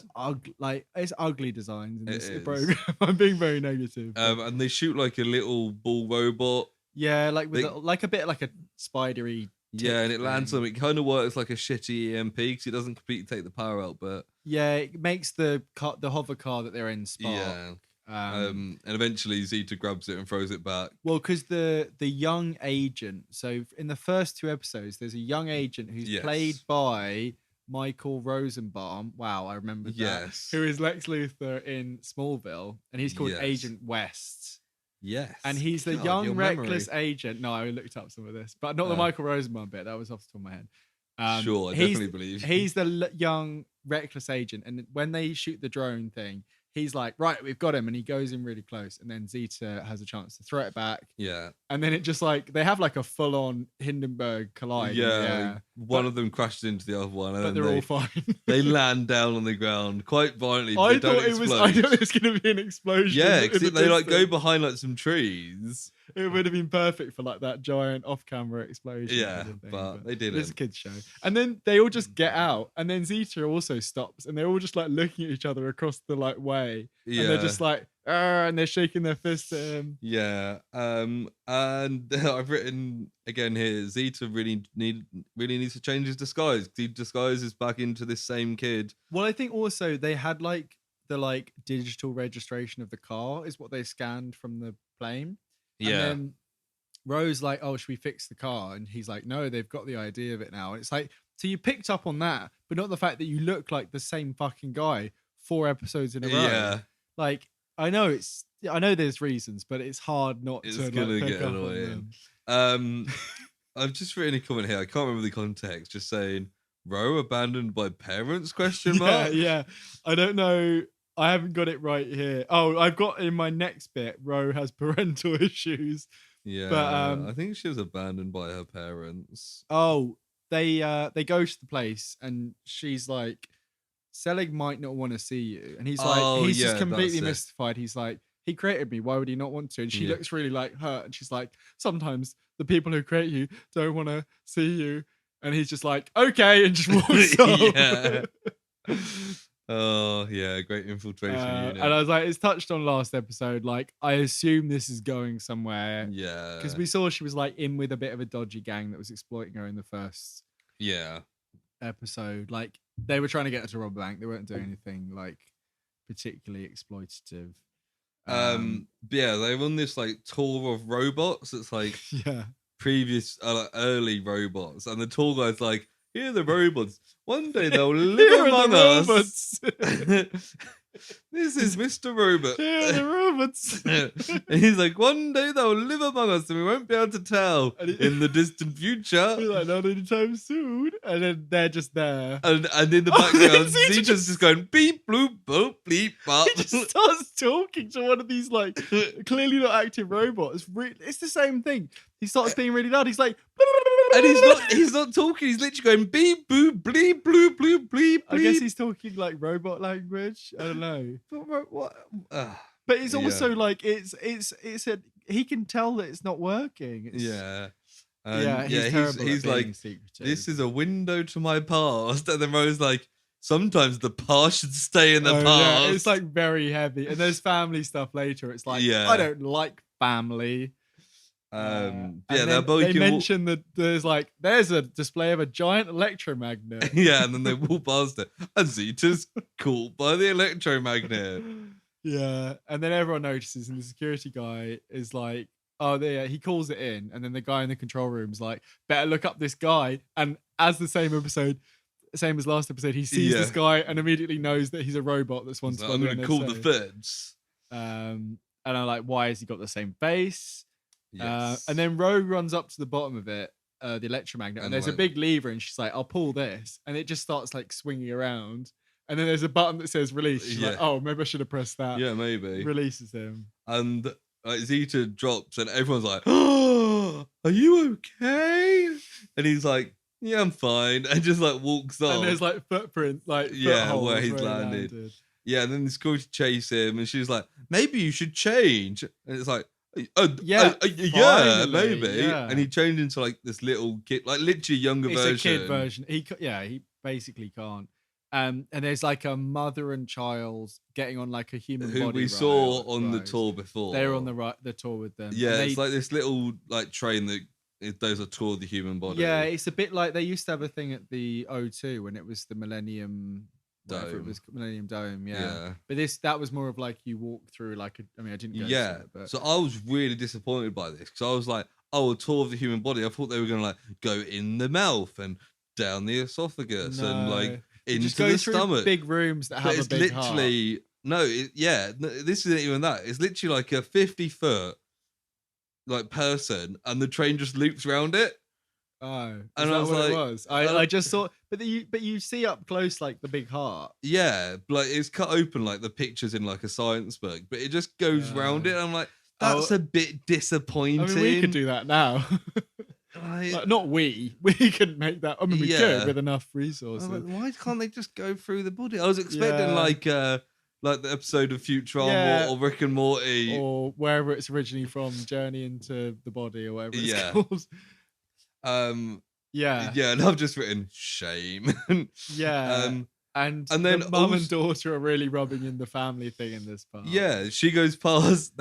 like it's ugly designs in this program. I'm being very negative. And they shoot like a little ball robot. Yeah, like with like a bit like a spidery. Yeah, and it lands on them. It kind of works like a shitty EMP because it doesn't completely take the power out, but yeah, it makes the hover car that they're in spark. Yeah. And eventually Zeta grabs it and throws it back. Well, because the young agent. So in the first 2 episodes, there's a young agent who's played by Michael Rosenbaum. Wow, I remember that. Yes. Who is Lex Luthor in Smallville, and he's called Agent West. Yes. And he's the young reckless agent. No, I looked up some of this, but not the Michael Rosenbaum bit. That was off the top of my head. Sure, I definitely believe you. He's the young reckless agent, and when they shoot the drone thing, he's like, right, we've got him, and he goes in really close, and then Zeta has a chance to throw it back. Yeah. And then it just like, they have like a full-on Hindenburg collide. Yeah. One of them crashes into the other one, and but they're all fine. They land down on the ground quite violently. I thought it was going to be an explosion. Yeah, because they like go behind like some trees. It would have been perfect for like that giant off-camera explosion. Yeah, but they didn't. It's a kids show. And then they all just get out, and then Zeta also stops, and they're all just like looking at each other across the like way. Yeah. And they're just like, and they're shaking their fists at him. Yeah. And I've written again here, Zeta really needs to change his disguise. He disguises back into this same kid. Well, I think also they had like the digital registration of the car is what they scanned from the plane. Yeah. And then Ro's like, oh, should we fix the car? And he's like, no, they've got the idea of it now. And it's like, so you picked up on that, but not the fact that you look like the same fucking guy 4 episodes in a row. Yeah. Like, I know there's reasons, but it's hard not it's to gonna like, get annoying. I've just written a comment here. I can't remember the context. Just saying, Ro abandoned by parents? Question mark. Yeah. I don't know. I haven't got it right here. Oh, I've got in my next bit, Ro has parental issues. Yeah, but I think she was abandoned by her parents. Oh, they go to the place, and she's like, Selig might not want to see you. And he's like, he's just completely mystified. He's like, he created me. Why would he not want to? And she looks really like hurt. And she's like, sometimes the people who create you don't want to see you. And he's just like, okay. And just walks off. Oh, yeah. Great infiltration unit. And I was like, it's touched on last episode. Like, I assume this is going somewhere. Yeah. Because we saw she was like in with a bit of a dodgy gang that was exploiting her in the first episode. Like, they were trying to get her to rob a bank. They weren't doing anything like particularly exploitative. Yeah, they run this like tour of robots. It's like previous early robots, and the tour guy's like, here are the robots. One day they'll live among us. This is Mr. Robot. Here are the robots. And he's like, one day they'll live among us and we won't be able to tell in the distant future. He's like, not anytime soon. And then they're just there. And in the background, Zeta's just going, beep, bloop, boop, bleep, bop. He just starts talking to one of these, like, clearly not active robots. It's the same thing. He starts being really loud. He's like... And he's not talking. He's literally going beep, boop, bleep, bloop, bloop, bleep, bleep. I guess he's talking, like, robot language. I don't know. But it's also like he can tell that it's not working. He's like, this is a window to my past, and then Ro's like, sometimes the past should stay in the past. Yeah, it's like very heavy, and there's family stuff later. It's like, I don't like family. They mention that there's a display of a giant electromagnet. Yeah, and then they walk past it, and Zeta's caught by the electromagnet. Yeah, and then everyone notices, and the security guy is like, oh, there, he calls it in, and then the guy in the control room is like, better look up this guy. And as the same as last episode, he sees this guy and immediately knows that he's a robot that's one. I'm going to call the feds. And I'm like, why has he got the same face? Yes. And then Ro runs up to the bottom of it, the electromagnet, and there's a big lever, and she's like, I'll pull this, and it just starts like swinging around. And then there's a button that says release. She's like, oh, maybe I should have pressed that. Yeah, maybe. Releases him. And like Zeta drops and everyone's like, "Oh, are you okay?" And he's like, "Yeah, I'm fine," and just like walks off. And there's like footprints, like where footholes he's where he landed. Yeah, and then the school chase him, and she's like, "Maybe you should change." And it's like, yeah, finally, maybe." yeah. And he changed into like this little kid, like literally younger It's version. a kid version. He basically can't. And there's like a mother and child getting on like a human who body we saw on the tour before. They were on the tour with them. Yeah, it's like this little like train that it does a tour of the human body. Yeah, it's a bit like they used to have a thing at the O2 when it was the Millennium Dome. It was Millennium Dome, yeah. But that was more of like you walk through like I didn't go to it, but... So I was really disappointed by this because I was like, oh, a tour of the human body. I thought they were gonna like go in the mouth and down the esophagus and like into the stomach. Big rooms that have a big literally heart. This isn't even that. It's literally like a 50-foot like person, and the train just loops around it. Oh, and I was like, I just saw, but you see up close like the big heart. Yeah, like it's cut open like the pictures in like a science book, but it just goes round it. And I'm like, that's a bit disappointing. I mean, we could do that now. Like, not we couldn't make that. I mean, we could with enough resources. Like, why can't they just go through the body? I was expecting like the episode of Futurama or Rick and Morty or wherever it's originally from, Journey into the Body or whatever it's called. And I've just written shame. And then the mum and daughter are really rubbing in the family thing in this part. Yeah, they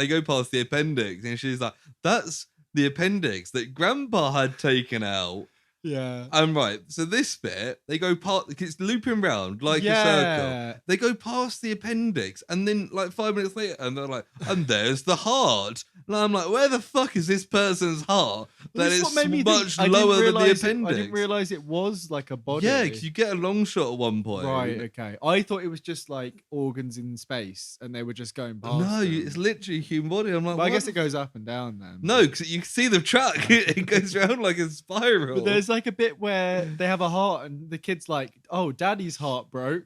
go past the appendix, and she's like, "That's the appendix that Grandpa had taken out." Yeah. And right, so this bit, they go past, it's looping round like a circle. They go past the appendix, and then like 5 minutes later, and they're like, and there's the heart. And I'm like, where the fuck is this person's heart? That is much lower than the appendix. I didn't realise it was like a body. Yeah, because you get a long shot at one point. Right, okay. I thought it was just like organs in space, and they were just going past. No, it's literally a human body. I'm like, I guess it goes up and down then. No, because you can see the track. It goes around like a spiral. But there's like a bit where they have a heart, and the kid's like, "Oh, Daddy's heart broke."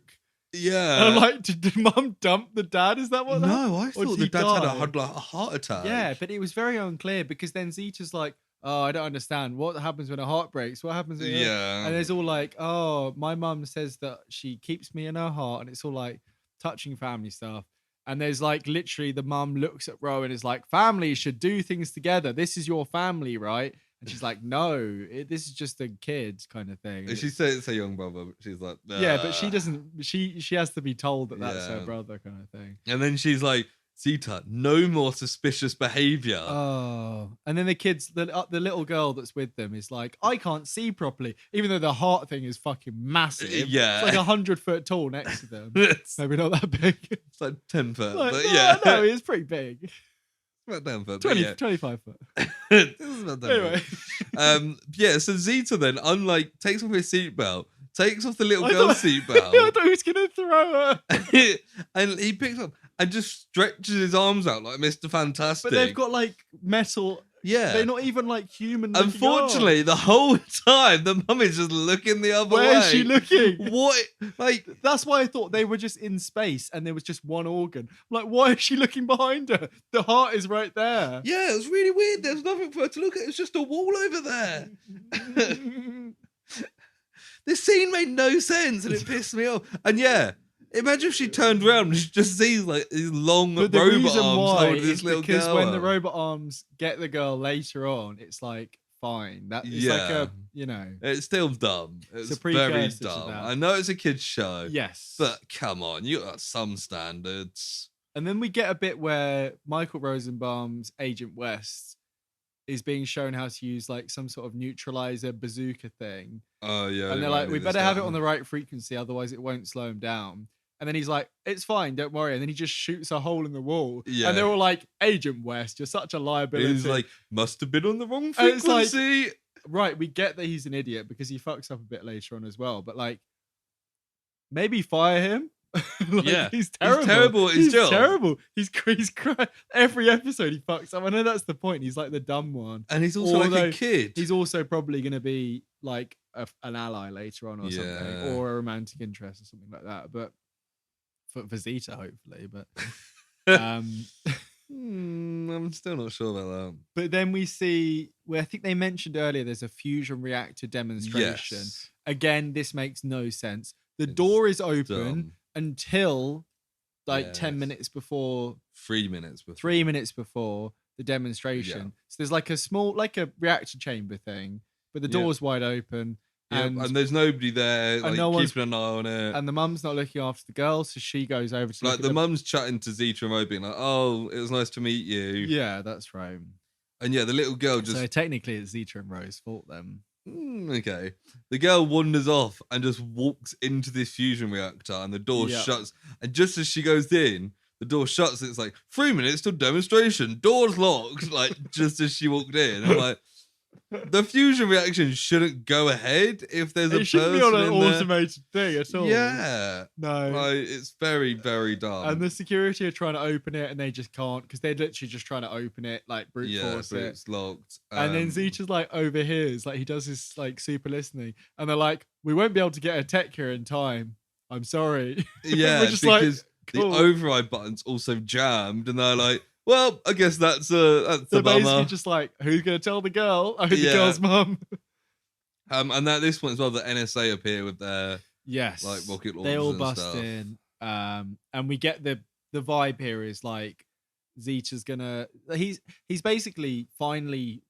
Yeah. And I'm like, did Mum dump the dad? Is that what? No, I thought the dad had a heart attack. Yeah, but it was very unclear because then Zeta's like, "Oh, I don't understand. What happens when a heart breaks? What happens?" And there's all like, "Oh, my mum says that she keeps me in her heart," and it's all like touching family stuff. And there's like literally the mum looks at Ro and is like, "Family should do things together. This is your family, right?" And she's like, "No, this is just a kid kind of thing." And she says it's a young brother, but she's like, yeah, but she doesn't. She has to be told that that's her brother, kind of thing. And then she's like, "Zeta, no more suspicious behavior." Oh, and then the kids, the little girl that's with them is like, "I can't see properly," even though the heart thing is fucking massive. Yeah, it's like 100 foot tall next to them. Maybe not that big. It's like 10 foot, like, but no, it's pretty big. About 10 foot, 25 foot. This is about 10 foot. So Zeta then, takes off his seatbelt, takes off the little girl's seatbelt. I thought he was gonna throw her. And he picks up and just stretches his arms out like Mr. Fantastic. But they've got like metal. Yeah. They're not even like human. Unfortunately, the whole time the mum is just looking the other way. Where is she looking? What? Like, that's why I thought they were just in space and there was just one organ. Like, why is she looking behind her? The heart is right there. Yeah, it was really weird. There's nothing for her to look at. It's just a wall over there. This scene made no sense and it pissed me off. And yeah, imagine if she turned around and she just sees like these long robot arms holding this little girl. Because when the robot arms get the girl later on, it's like fine. That is like a, it's still dumb. It's very dumb. I know it's a kid's show. Yes, but come on, you got some standards. And then we get a bit where Michael Rosenbaum's Agent West is being shown how to use like some sort of neutralizer bazooka thing. Oh yeah. And they're like, we better have it on the right frequency, otherwise it won't slow him down. And then he's like, it's fine, don't worry. And then he just shoots a hole in the wall. Yeah. And they're all like, Agent West, you're such a liability. He's like, must have been on the wrong frequency. Like, right, we get that he's an idiot because he fucks up a bit later on as well. But like, maybe fire him. He's terrible. He's terrible at his job. Terrible. He's every episode he fucks up. I know that's the point. He's like the dumb one. And he's also like a kid. He's also probably going to be like an ally later on or something. Or a romantic interest or something like that. But for Zeta, hopefully. But I'm still not sure about that. But then we see, I think they mentioned earlier, there's a fusion reactor demonstration. Yes. Again, this makes no sense. The It's door is open dumb. until like 10 Yes. minutes before, 3 minutes before. 3 minutes before the demonstration. Yeah. So there's like a small, like a reactor chamber thing, but the Yeah. door's wide open. Yeah, And, and there's nobody there, like, no one's- keeping an eye on it. and the mum's not looking after the girl, so she goes over to Like, look at the mum's chatting to Zeta and Ro, being like, "Oh, it was nice to meet you." Yeah, that's right. And yeah, the little girl just... So technically it's Zeta and Ro's fault then. Okay. The girl wanders off and just walks into this fusion reactor, and the door Yeah. shuts. And just as she goes in, the door shuts, and it's like, 3 minutes till demonstration. Door's locked. Like, just as she walked in. I'm like, the fusion reaction shouldn't go ahead if there's a It person shouldn't be on an in there. automated thing at all. Yeah. No. Like, it's very, very dumb. And the security are trying to open it and they just can't because they're literally just trying to open it, like brute force but it. it's locked. And then Zeta's like overhears, like he does his like super listening, and they're like, "We won't be able to get a tech here in time. I'm sorry." Yeah, We're just because cool. the override button's also jammed, and they're like, "Well, I guess that's a They're bummer." basically just like, "Who's gonna tell the girl?" Oh, the Yeah. girl's mum. And at this point as well, the NSA appear with their Yes, like rocket launchers. they all and bust stuff. in, and we get the vibe here is like Zeta's gonna. He's basically finally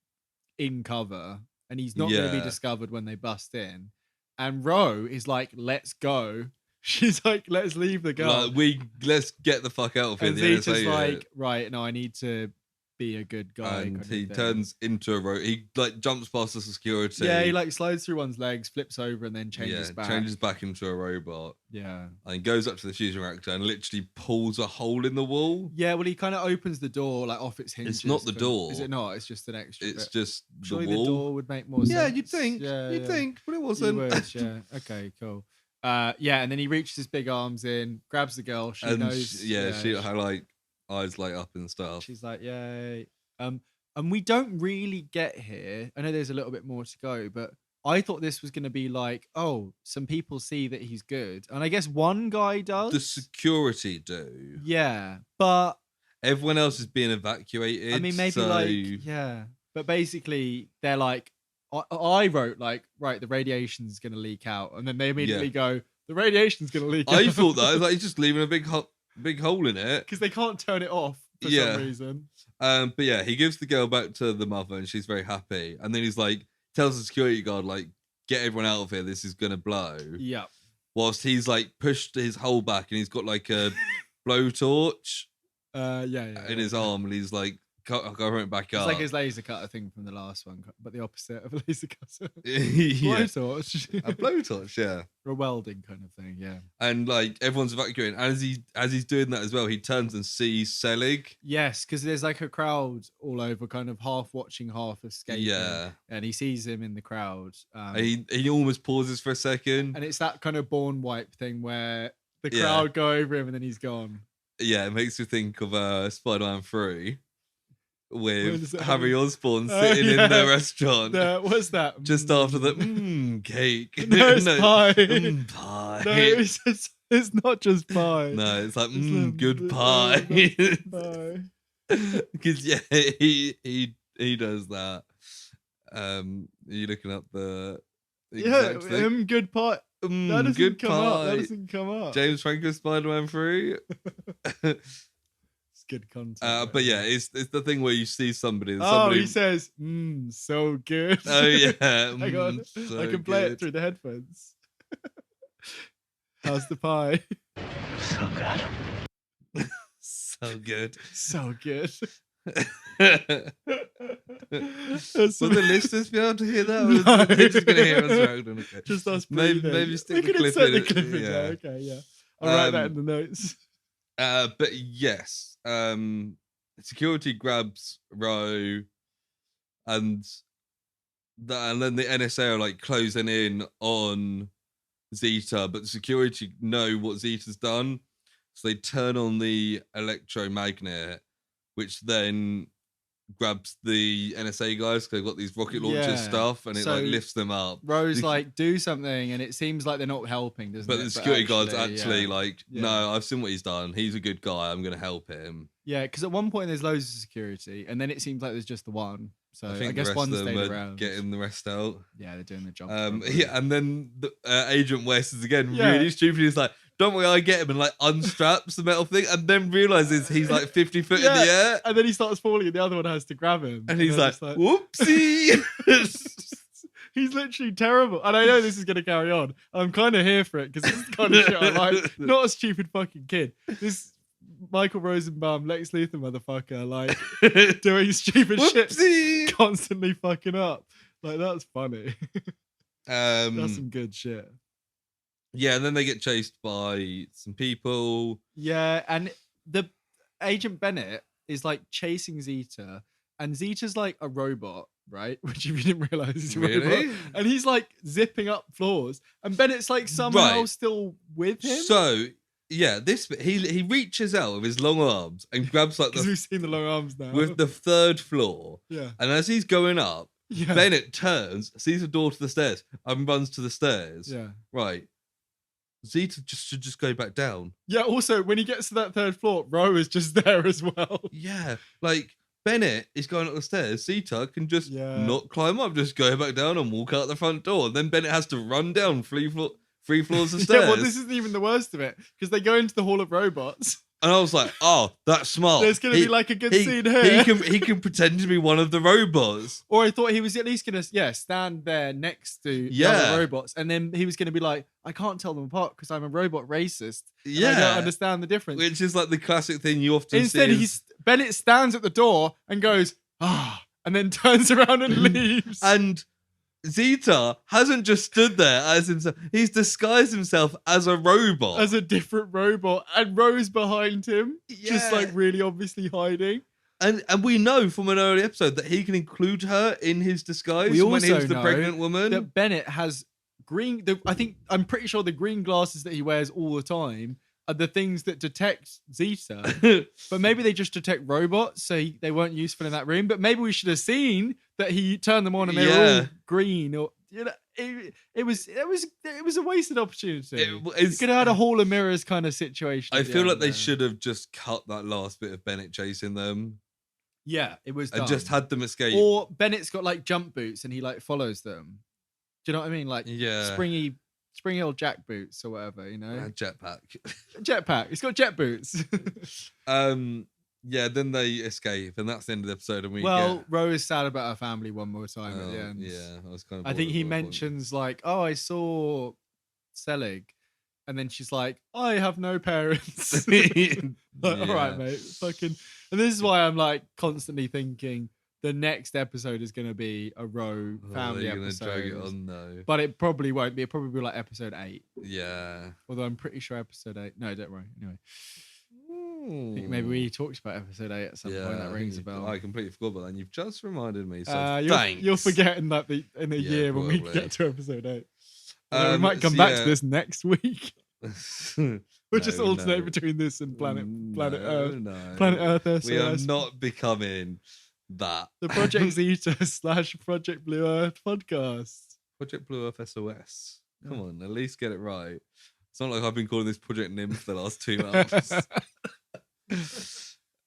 in cover, and he's not gonna be Yeah. discovered when they bust in. And Ro is like, "Let's go." She's like, "Let's leave the girl." Like, let's get the fuck out of here. and The Zeta's NSA like, "Right, no, I need to be a good guy." and kind of he thing. turns into a he like jumps past the security. Yeah, he like slides through one's legs, flips over, and then changes back. changes back into a robot. Yeah. And goes up to the fusion reactor and literally pulls a hole in the wall. Yeah, well, he kind of opens the door like off its hinges. It's not the door. Is it not? It's just an extra. It's bit. just Surely the wall. the door would make more sense. Yeah, you'd think. Yeah, you'd yeah. think, but it You wasn't. would, yeah. Okay, cool. Yeah, and then he reaches his big arms in, grabs the girl. She and knows. she her like eyes light up and stuff. She's like, "Yay!" And we don't really get here. I know there's a little bit more to go, but I thought this was going to be like, oh, some people see that he's good, and I guess one guy does. The security do. Yeah, but Everyone else is being evacuated. I mean, maybe so... like, yeah, but basically they're like, I wrote like, right, the radiation's going to leak out, and then they immediately go, the radiation's going to leak out. I thought that. I was like, he's just leaving a big hole in it. Because they can't turn it off for some reason. But yeah, he gives the girl back to the mother and she's very happy. And then he's like, tells the security guard, like, get everyone out of here. This is going to blow. Yeah. Whilst he's like pushed his hole back and he's got like a blowtorch in his arm and he's like, covering it back It's up. like his laser cutter thing from the last one, but the opposite of a laser cutter. Yeah. Blowtorch. A blowtorch, yeah. Or a welding kind of thing, yeah. And like everyone's evacuating. And as he's doing that as well, he turns and sees Selig. Yes, because there's like a crowd all over, kind of half watching, half escaping. Yeah. And he sees him in the crowd. He almost pauses for a second. And it's that kind of born wipe thing where the crowd go over him and then he's gone. Yeah, it makes me think of Spider-Man 3 with it Harry Osborn sitting in the restaurant. What's that? Just after the cake. No, it's pie. Pie. No, it's not just pie. No, it's like It's good pie. Pie. Because yeah, he does that. Are you looking up the exact thing? Good pie. That doesn't good come pie. up. That doesn't come up. James Franco Spider-Man 3. It's good content. But yeah, it's the thing where you see somebody. And Oh, somebody... he says, so good. Oh yeah. Hang on. So I can play good. it through the headphones. How's the pie? So good. So good. So good. Will the listeners be able to hear that? No. Or they're just going to hear us round? Okay. Just us Maybe breathing. stick We the could clip insert in the it. clip in Yeah. there. Okay, yeah. I'll write that in the notes. But yes, security grabs Ro, and then the NSA are like closing in on Zeta, but the security know what Zeta's done, so they turn on the electromagnet, which then grabs the NSA guys because they've got these rocket launcher stuff, and it So like lifts them up. Rose like, do something, and it seems like they're not helping, doesn't But it? the security guard's actually, actually like, Yeah. no, I've seen what he's done. He's a good guy. I'm going to help him. Yeah, because at one point there's loads of security, and then it seems like there's just the one. So I think guess the rest one of them stayed are around. getting the rest out. Yeah, they're doing the job. Yeah, and then Agent West is again Yeah. really stupid. He's like, "Don't worry, I get him," and like unstraps the metal thing, and then realizes he's like 50 foot in the air, and then he starts falling, and the other one has to grab him, and he's they're like, just "Whoopsie!" He's literally terrible, and I know this is going to carry on. I'm kind of here for it because this is the kind of shit I like. Not a stupid fucking kid. This Michael Rosenbaum, Lex Luthor motherfucker, like doing stupid shit, constantly fucking up. Like that's funny. That's some good shit. Yeah, and then they get chased by some people. Yeah, and the Agent Bennett is like chasing Zeta, and Zeta's like a robot, right? Which if you didn't realize is a robot. And he's like zipping up floors, and Bennett's like somehow still with him. So yeah, this he reaches out with his long arms and grabs like because we've seen the long arms now with the 3rd floor. Yeah, and as he's going up, Bennett turns, sees a door to the stairs, and runs to the stairs. Yeah, right. Zeta should just go back down. Yeah. Also, when he gets to that 3rd floor, Ro is just there as well. Yeah, like Bennett is going up the stairs. Zeta can just not climb up, just go back down and walk out the front door. And then Bennett has to run down 3 floors of stairs. Yeah, well, this isn't even the worst of it because they go into the Hall of Robots. And I was like, "Oh, that's smart. There's going to be like a good scene here. He can pretend to be one of the robots." Or I thought he was at least going to stand there next to the other robots, and then he was going to be like, "I can't tell them apart because I'm a robot racist. Yeah, I don't understand the difference." Which is like the classic thing you often Instead, see. Bennett stands at the door and goes, and then turns around and leaves. And Zeta hasn't just stood there as himself. He's disguised himself as a robot. As a different robot. And Ro's behind him. Just like really obviously hiding. And we know from an early episode that he can include her in his disguise when he's the pregnant woman. That Bennett has green... I'm pretty sure the green glasses that he wears all the time are the things that detect Zeta. But maybe they just detect robots, so they weren't useful in that room. But maybe we should have seen that he turned them on and they were all green. Or it was a wasted opportunity. You could have had a Hall of Mirrors kind of situation. I feel like they should have just cut that last bit of Bennett chasing them. Yeah, it was dumb. And just had them escape. Or Bennett's got like jump boots and he like follows them. Do you know what I mean? Like springy old jack boots or whatever, you know? Jetpack. Jetpack. He's got jet boots. Yeah, then they escape, and that's the end of the episode. And Ro is sad about her family one more time at the end. Yeah, I was kind of. I think he mentions like, "Oh, I saw Selig," and then she's like, "I have no parents." Like, all right, mate, fucking. And this is why I'm like constantly thinking the next episode is going to be a Ro family episode. Drag it on, though. But it probably won't be. It'll probably be like episode 8. Yeah. Although I'm pretty sure episode 8. No, don't worry. Anyway. I think maybe we talked about episode 8 at some point. That rings a bell. I completely forgot about that. And you've just reminded me. So thanks. You're forgetting that in a year when we get to episode 8. We might come back to this next week. We'll just alternate between this and Planet Earth. No. Planet Earth. We are not becoming that. The Project Zeta / Project Blue Earth podcast. Project Blue Earth SOS. Come on, at least get it right. It's not like I've been calling this Project NIM for the last 2 months.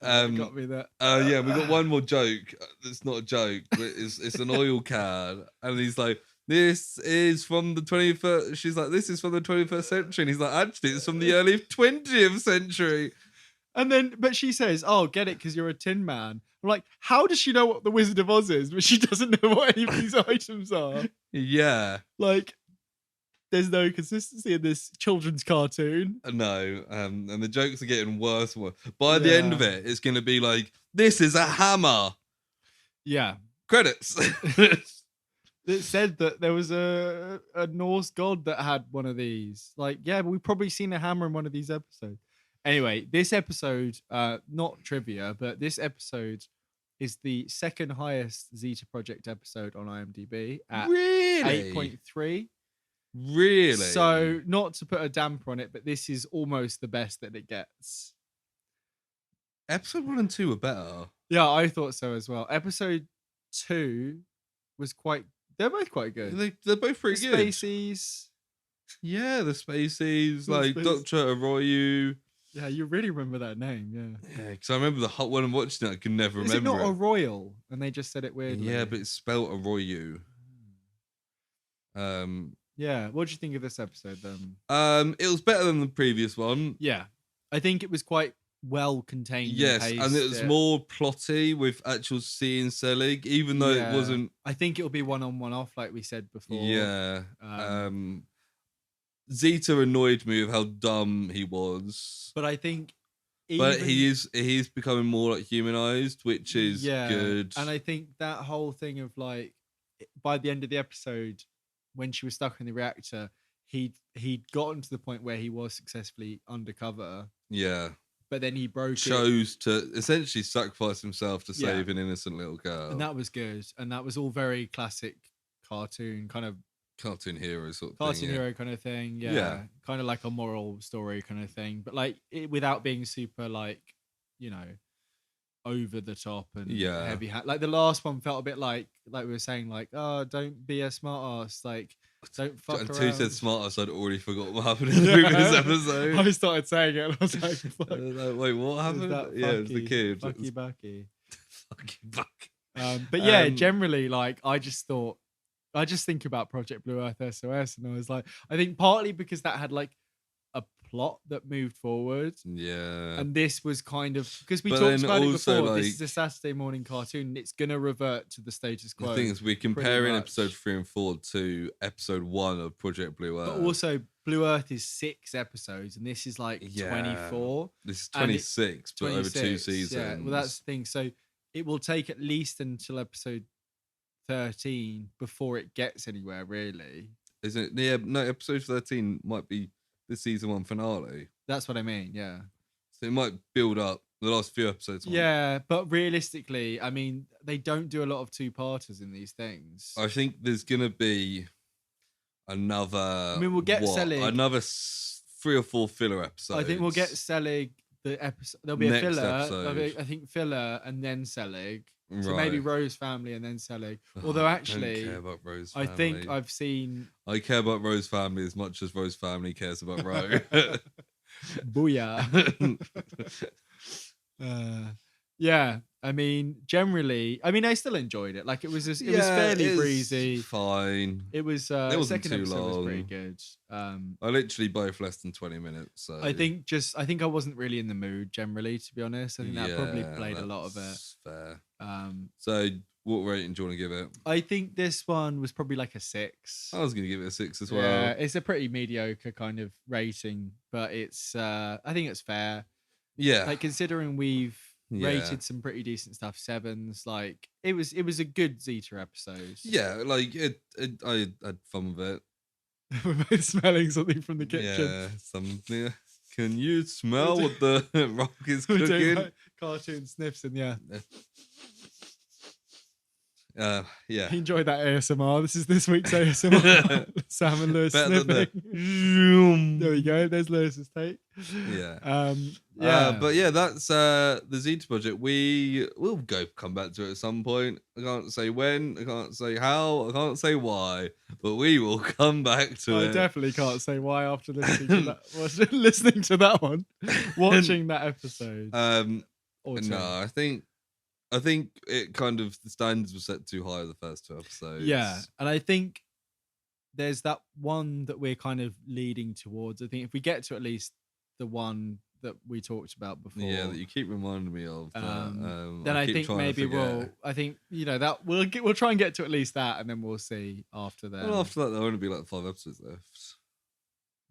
Got me that. Yeah, we got one more joke. It's not a joke, but it's an oil can, and he's like, "This is from the 21st." She's like, "This is from the 21st century," and he's like, "Actually, it's from the early 20th century." And then, but she says, "Oh, get it because you're a Tin Man." I'm like, how does she know what the Wizard of Oz is, but she doesn't know what any of these items are? Yeah, like. There's no consistency in this children's cartoon. No, and the jokes are getting worse and worse. By the end of it, it's going to be like, "This is a hammer." Yeah. Credits. It said that there was a Norse god that had one of these. Like, yeah, but we've probably seen a hammer in one of these episodes. Anyway, this episode, not trivia, but this episode is the second highest Zeta Project episode on IMDb at 8.3. Really? So, not to put a damper on it, but this is almost the best that it gets. Episode 1 and 2 were better. Yeah, I thought so as well. Episode 2 was they're both quite good. They're both pretty good. Spaceys. Yeah, the Spaceys, like Dr. Arroyo. Yeah, you really remember that name, yeah. Yeah, because I remember when I'm watching it, I can never Is it remember not it. a royal? And they just said it weirdly. Yeah, but it's spelled Arroyo. Yeah, what do you think of this episode then? It was better than the previous one. Yeah, I think it was quite well contained. Yes, and, and it was more plotty with actual seeing Selig, even though it wasn't. I think it'll be one-on-one off, like we said before. Yeah. Zeta annoyed me with how dumb he was, but I think. But he's becoming more like humanized, which is good. And I think that whole thing of like, by the end of the episode, when she was stuck in the reactor, he'd gotten to the point where he was successfully undercover. Yeah. But then he chose to essentially sacrifice himself to save an innocent little girl. And that was good. And that was all very classic cartoon kind of cartoon hero sort of cartoon thing. Hero kind of thing. Yeah. Kind of like a moral story kind of thing. But like without being super like, you know, over the top and heavy like the last one felt a bit like we were saying, like, oh, don't be a smart ass, like don't fuck around. Until you said smart ass, I'd already forgot what happened in the previous episode. I started saying it and I was like, fuck. Wait, what happened? It was the kid. Fucky Bucky. Fucky Bucky. But yeah, generally, like I just think about Project Blue Earth SOS, and I was like, I think partly because that had like a plot that moved forward. Yeah. And this was kind of, because we talked about it before, like, this is a Saturday morning cartoon, and it's going to revert to the status quo. The thing is, we're comparing episode 3 and 4 to episode 1 of Project Blue Earth. But also, Blue Earth is 6 episodes, and this is like 24. This is 26, but over 2 seasons. Yeah, well, that's the thing. So it will take at least until episode 13 before it gets anywhere, really. Isn't it? Yeah, no, episode 13 might be the season 1 finale. That's what I mean, yeah. So it might build up the last few episodes. Yeah, but realistically, I mean, they don't do a lot of 2-parters in these things. I think there's going to be another... I mean, we'll get Selig. Another 3 or 4 filler episodes. I think we'll get Selig, the episode. There'll be a filler. I think filler and then Selig. So maybe Rose family and then Selig. Although actually, I don't care about Rose family. I think I've seen. I care about Rose family as much as Rose family cares about Ro. Booyah. Yeah, I mean, generally, I still enjoyed it. Like it was fairly breezy. Fine. It was. Second episode long. was pretty good. I literally both less than 20 minutes. So I think I wasn't really in the mood generally, to be honest. I think that probably played a lot of it. Fair. So what rating do you want to give it? I think this one was probably like a 6. I was going to give it a 6 as well. Yeah, it's a pretty mediocre kind of rating, but it's. I think it's fair. Yeah. Like considering we've rated some pretty decent stuff, 7s. Like it was a good Zeta episode. Yeah, like I had fun with it. We're both smelling something from the kitchen. Yeah, something. Can you smell what the rock is cooking? Like cartoon sniffs in the air. Yeah. He enjoyed that ASMR. This is this week's ASMR. Sam and Lewis sniffing. There we go. There's Lewis's take. Yeah. But yeah, that's the Zeta Project. We will come back to it at some point. I can't say when. I can't say how. I can't say why. But we will come back to it. I definitely can't say why after listening to that. Listening to that one, watching that episode. No, I think it kind of, the standards were set too high the first 2 episodes. Yeah, and I think there's that one that we're kind of leading towards. I think if we get to at least the one that we talked about before, that you keep reminding me of, then I think maybe that we'll try and get to at least that, and then we'll see after that. Well, after that there'll only be like 5 episodes left.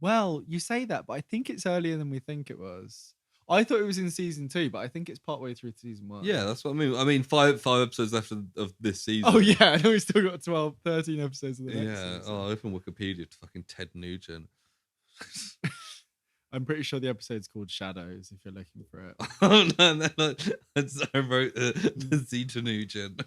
Well, you say that, but I think it's earlier than we think it was. I thought it was in season 2, but I think it's partway through season 1. Yeah, that's what I mean. I mean, 5 episodes left of this season. Oh, yeah. I know we've still got 13 episodes of the next season. Oh, I open Wikipedia to fucking Ted Nugent. I'm pretty sure the episode's called Shadows, if you're looking for it. Oh, no. I wrote the Zeta Nugent.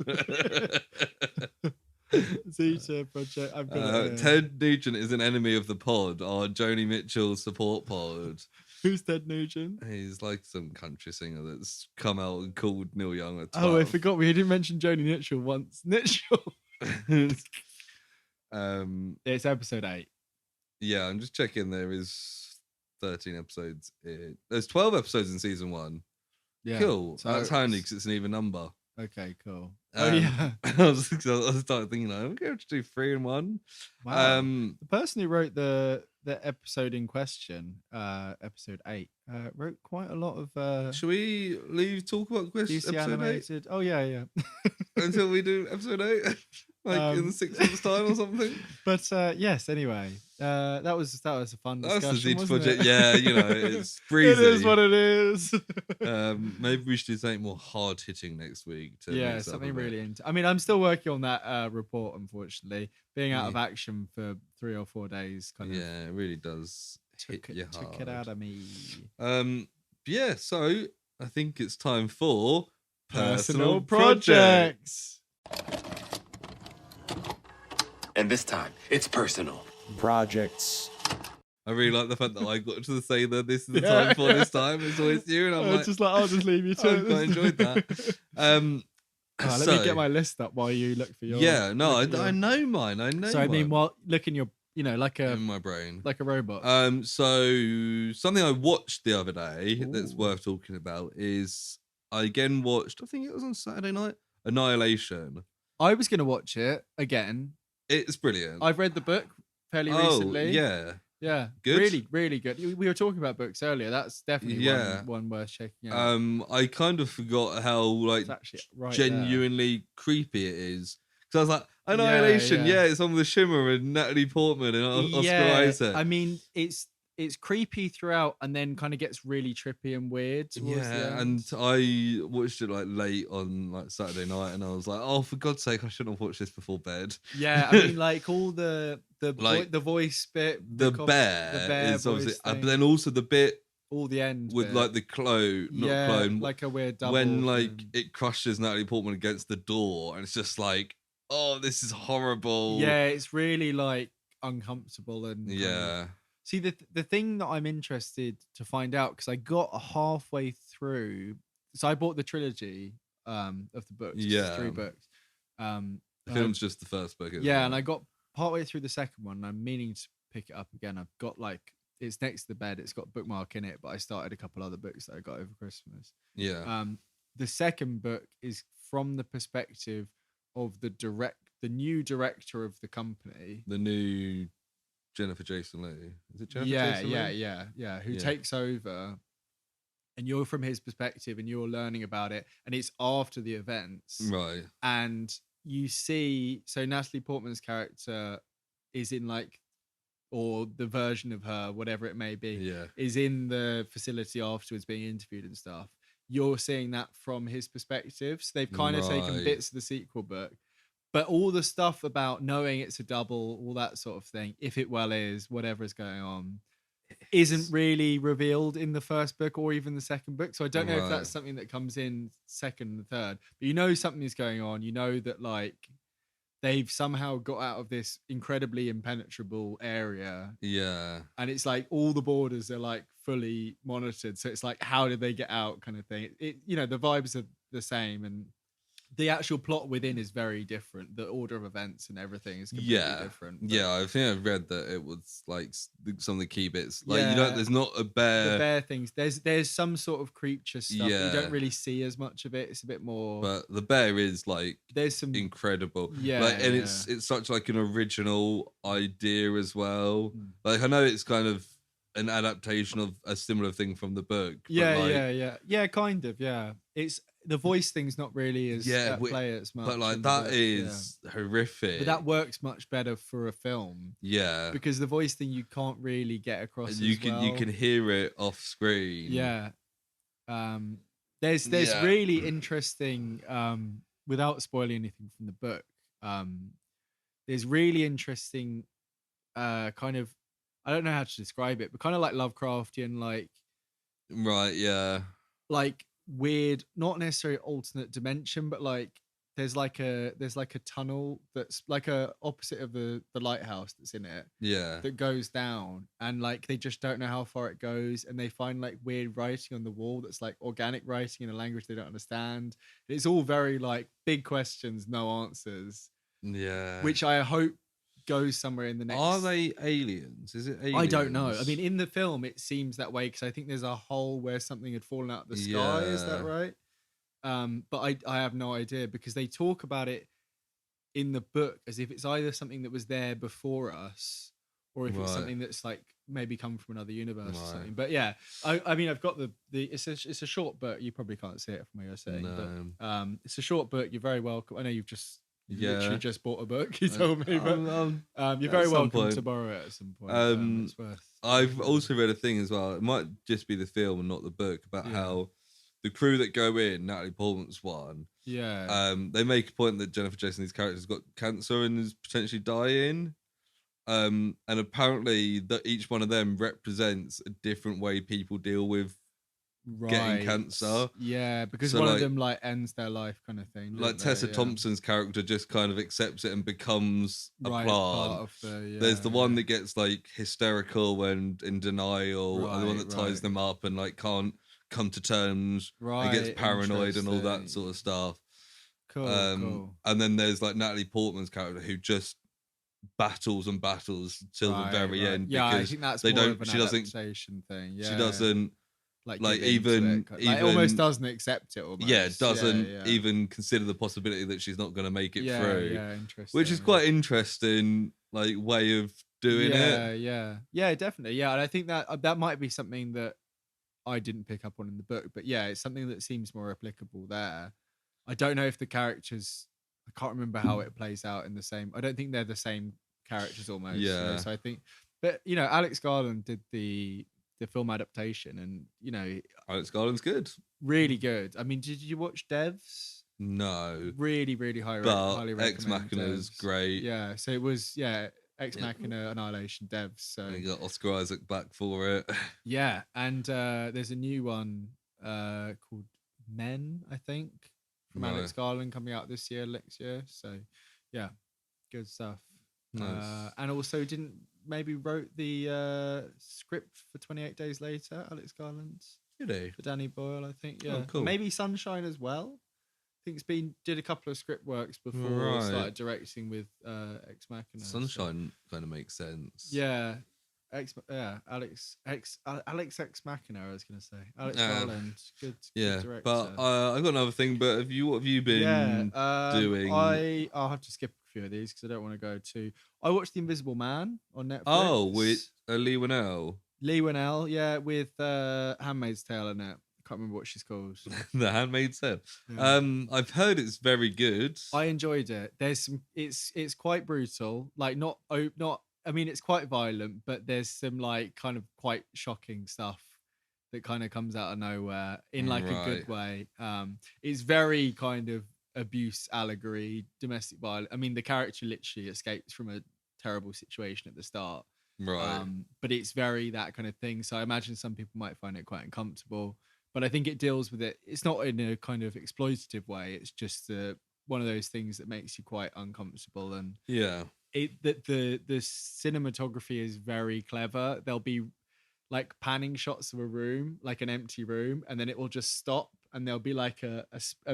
Zeta Project. I've got Ted Nugent is an enemy of the pod, our Joni Mitchell support pod. Who's Ted Nugent? He's like some country singer that's come out and called Neil Young at 12. Oh, I forgot we didn't mention Joni Mitchell once. It's episode 8. Yeah, I'm just checking. There is 13 episodes. There's 12 episodes in season 1. Yeah. Cool. So That's handy because it's an even number. Okay, cool. I was started thinking, like, I'm going to do 3 in 1. Wow. The person who wrote the episode in question, episode 8, wrote quite a lot of. Should we leave talk about DC episode animated? 8? Oh yeah. until we do episode 8, like in 6 months' time or something? But yes. Anyway, that was a fun discussion. That's the Zeta wasn't Project. it? Yeah, it's breezy. It is what it is. Maybe we should do something more hard hitting next week. Yeah, something really I mean, I'm still working on that report. Unfortunately, being out of action for 3 or 4 days, kind of. Yeah, it really does took it out of me. Yeah. So I think it's time for personal projects. And this time, it's personal. Projects. I really like the fact that I got to say that this is the time for this time. It's always you, and I'm like, just like, I'll just leave you to I it. quite enjoyed that. Let me get my list up while you look for yours. Yeah, no, I know mine. So I mean, while look in your, like a in my brain, like a robot. So something I watched the other day that's worth talking about is I again watched. I think it was on Saturday night. Annihilation. I was going to watch it again. It's brilliant. I've read the book fairly recently. Yeah. Yeah, good. Really, really good. We were talking about books earlier. That's definitely one worth checking out. I kind of forgot how like genuinely creepy it is because I was like, Annihilation. Yeah, it's on with Shimmer and Natalie Portman and Oscar Isaac. I mean, it's creepy throughout, and then kind of gets really trippy and weird. Yeah, and I watched it like late on like Saturday night, and I was like, oh, for God's sake, I shouldn't have watched this before bed. Yeah, I mean, like all the voice bit, the bear is obviously, but then also the bit all the end with bit. like the clone, like a weird double when like it crushes Natalie Portman against the door, and it's just like, oh, this is horrible. Yeah, it's really like uncomfortable and yeah. See, the thing that I'm interested to find out, because I got halfway through, so I bought the trilogy of the books. Yeah, 3 books. The film's just the first book. Yeah, and I got partway through the second one, and I'm meaning to pick it up again. I've got like, it's next to the bed. It's got a bookmark in it, but I started a couple other books that I got over Christmas. Yeah. The second book is from the perspective of the new director of the company. The new Jennifer Jason Leigh. Is it Jennifer Jason Leigh? Yeah. Who takes over, and you're from his perspective, and you're learning about it, and it's after the events, right? And you see, so Natalie Portman's character is in like, or the version of her, whatever it may be, is in the facility afterwards being interviewed and stuff. You're seeing that from his perspective, so they've kind of taken bits of the sequel book. But all the stuff about knowing it's a double, all that sort of thing, if it well is, whatever is going on, isn't really revealed in the first book or even the second book. So I don't know if that's something that comes in second and third. But you know something is going on. You know that like they've somehow got out of this incredibly impenetrable area. Yeah. And it's like all the borders are like fully monitored. So it's like, how did they get out kind of thing? The vibes are the same, and the actual plot within is very different. The order of events and everything is completely different. Yeah, I think I read that it was like some of the key bits. Like there's not a bear. The bear things. There's some sort of creature stuff. You don't really see as much of it. It's a bit more. But the bear is like there's some incredible. It's such like an original idea as well. Like I know it's kind of an adaptation of a similar thing from the book. Yeah, kind of. Yeah, it's. The voice thing's not really as at play as much. But like that is horrific. But that works much better for a film. Yeah. Because the voice thing you can't really get across. You can hear it off screen. Yeah. There's really interesting without spoiling anything from the book. There's really interesting kind of, I don't know how to describe it, but kind of like Lovecraftian, like right, yeah. Like weird, not necessarily alternate dimension, but like there's like a tunnel that's like a opposite of the lighthouse that's in it, that goes down, and like they just don't know how far it goes, and they find like weird writing on the wall that's like organic writing in a language they don't understand. It's all very like big questions, no answers, which I hope goes somewhere in the next. Are they aliens? Is it aliens? I don't know. I mean, in the film, it seems that way because I think there's a hole where something had fallen out of the sky. Is that right? But I have no idea because they talk about it in the book as if it's either something that was there before us or if it's something that's like maybe come from another universe or something. But yeah, I mean, I've got the it's a short book. You probably can't see it from what you're saying, but it's a short book. You're very welcome. I know you've literally just bought a book. You told me, but you're very welcome to borrow it at some point. It's worth. I've also read a thing as well. It might just be the film and not the book about how the crew that go in, Natalie Portman's one. Yeah. They make a point that Jennifer Jason, these characters, got cancer and is potentially dying. And apparently that each one of them represents a different way people deal with getting cancer. Yeah, because one of them like ends their life kind of thing. Like Tessa Thompson's character just kind of accepts it and becomes a plant. There's the one that gets like hysterical and in denial, and the one that ties them up and like can't come to terms and gets paranoid and all that sort of stuff. Cool. And then there's like Natalie Portman's character who just battles and battles till the very end. Yeah, because I think that's they more don't. of an She doesn't. Adaptation thing. Yeah, She doesn't like even it almost doesn't accept it. Almost. Yeah, doesn't even consider the possibility that she's not going to make it through. Yeah, interesting. Which is quite interesting, like way of doing it. Yeah, definitely. Yeah, and I think that might be something that I didn't pick up on in the book, but yeah, it's something that seems more applicable there. I don't know if the characters. I can't remember how it plays out in the same. I don't think they're the same characters almost. Yeah. So I think, but you know, Alex Garland did the film adaptation, and you know, Alex Garland's good, really good. I mean, did you watch Devs? No. Really highly recommend. Ex Machina is great. Yeah. So it was Ex Machina, Annihilation, Devs. So you got Oscar Isaac back for it. Yeah, and there's a new one called Men, I think. From Alex Garland coming out next year. So, yeah, good stuff. Nice. And also maybe wrote the script for 28 Days Later, Alex Garland. Did he? For Danny Boyle, I think. Yeah. Oh, cool. Maybe Sunshine as well. I think did a couple of script works before started directing with Ex Machina. Sunshine kind of makes sense. Yeah. Alex Ex Machina, I was going to say. Alex Garland, good director. But I've got another thing, but what have you been doing? I'll have to skip a few of these because I don't want to go too... I watched The Invisible Man on Netflix. Oh, with Lee Winnell. Lee Winnell, yeah, with Handmaid's Tale in it. I can't remember what she's called. The Handmaid's Tale. Yeah. I've heard it's very good. I enjoyed it. There's some... It's quite brutal. Like, not... I mean, it's quite violent, but there's some like kind of quite shocking stuff that kind of comes out of nowhere in like a good way. It's very kind of abuse allegory, domestic violence. I mean, the character literally escapes from a terrible situation at the start. Right. But it's very that kind of thing. So I imagine some people might find it quite uncomfortable, but I think it deals with it. It's not in a kind of exploitative way. It's just one of those things that makes you quite uncomfortable. And the cinematography is very clever. There'll be like panning shots of a room, like an empty room, and then it will just stop, and there'll be like a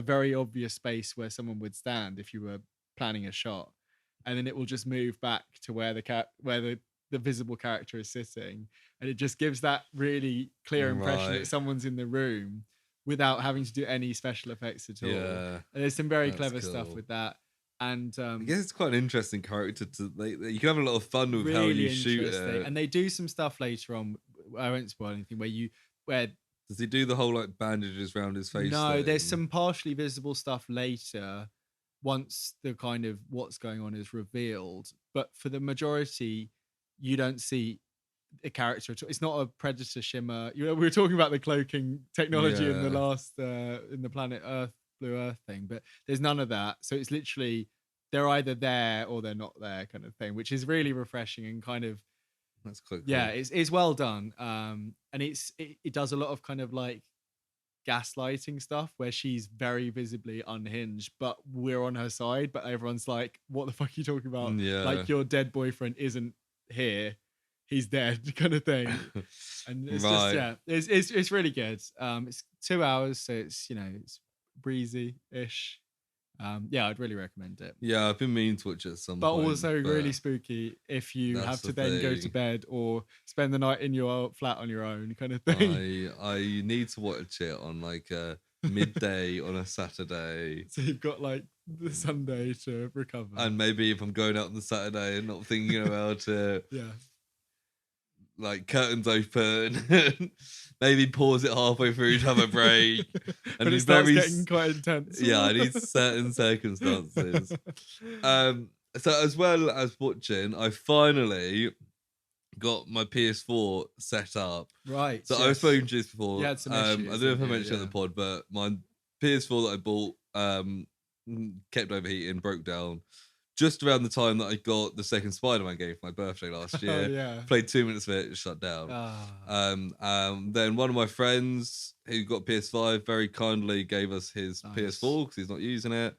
very obvious space where someone would stand if you were planning a shot, and then it will just move back to where the visible character is sitting, and it just gives that really clear impression that someone's in the room without having to do any special effects at all. And there's some very clever stuff with that. And I guess it's quite an interesting character you can have a lot of fun with really how you shoot it. And they do some stuff later on. I won't spoil anything. Where does he do the whole like bandages around his face? No, thing? There's some partially visible stuff later once the kind of what's going on is revealed. But for the majority, you don't see a character at all. It's not a predator shimmer. We were talking about the cloaking technology in the last in the Planet Earth. Blue Earth thing, but there's none of that. So it's literally they're either there or they're not there kind of thing, which is really refreshing and kind of that's quite cool. Yeah, it's well done. And it does a lot of kind of like gaslighting stuff where she's very visibly unhinged, but we're on her side, but everyone's like, what the fuck are you talking about? Like your dead boyfriend isn't here, he's dead kind of thing. And it's just it's really good. It's 2 hours, so it's it's breezy-ish. Yeah, I'd really recommend it. Yeah, I've been meaning to watch it at some But point. also really spooky if you have that's to the then go to thing. bed or spend the night in your flat on your own kind of thing. I need to watch it on like a midday on a Saturday. So you've got like the Sunday to recover. And maybe if I'm going out on the Saturday and not thinking about it, yeah. like curtains open, maybe pause it halfway through to have a break. But And it starts getting quite intense. Yeah, I need certain circumstances. So as well as watching, I finally got my PS4 set up. Right. So I've spoken to this before. You had some I issues, don't know if I didn't you? mentioned it in the pod, but my PS4 that I bought kept overheating, broke down just around the time that I got the second Spider-Man game for my birthday last year. Oh, yeah. Played 2 minutes of it, shut down. Then one of my friends who got PS5 very kindly gave us his PS4 because he's not using it.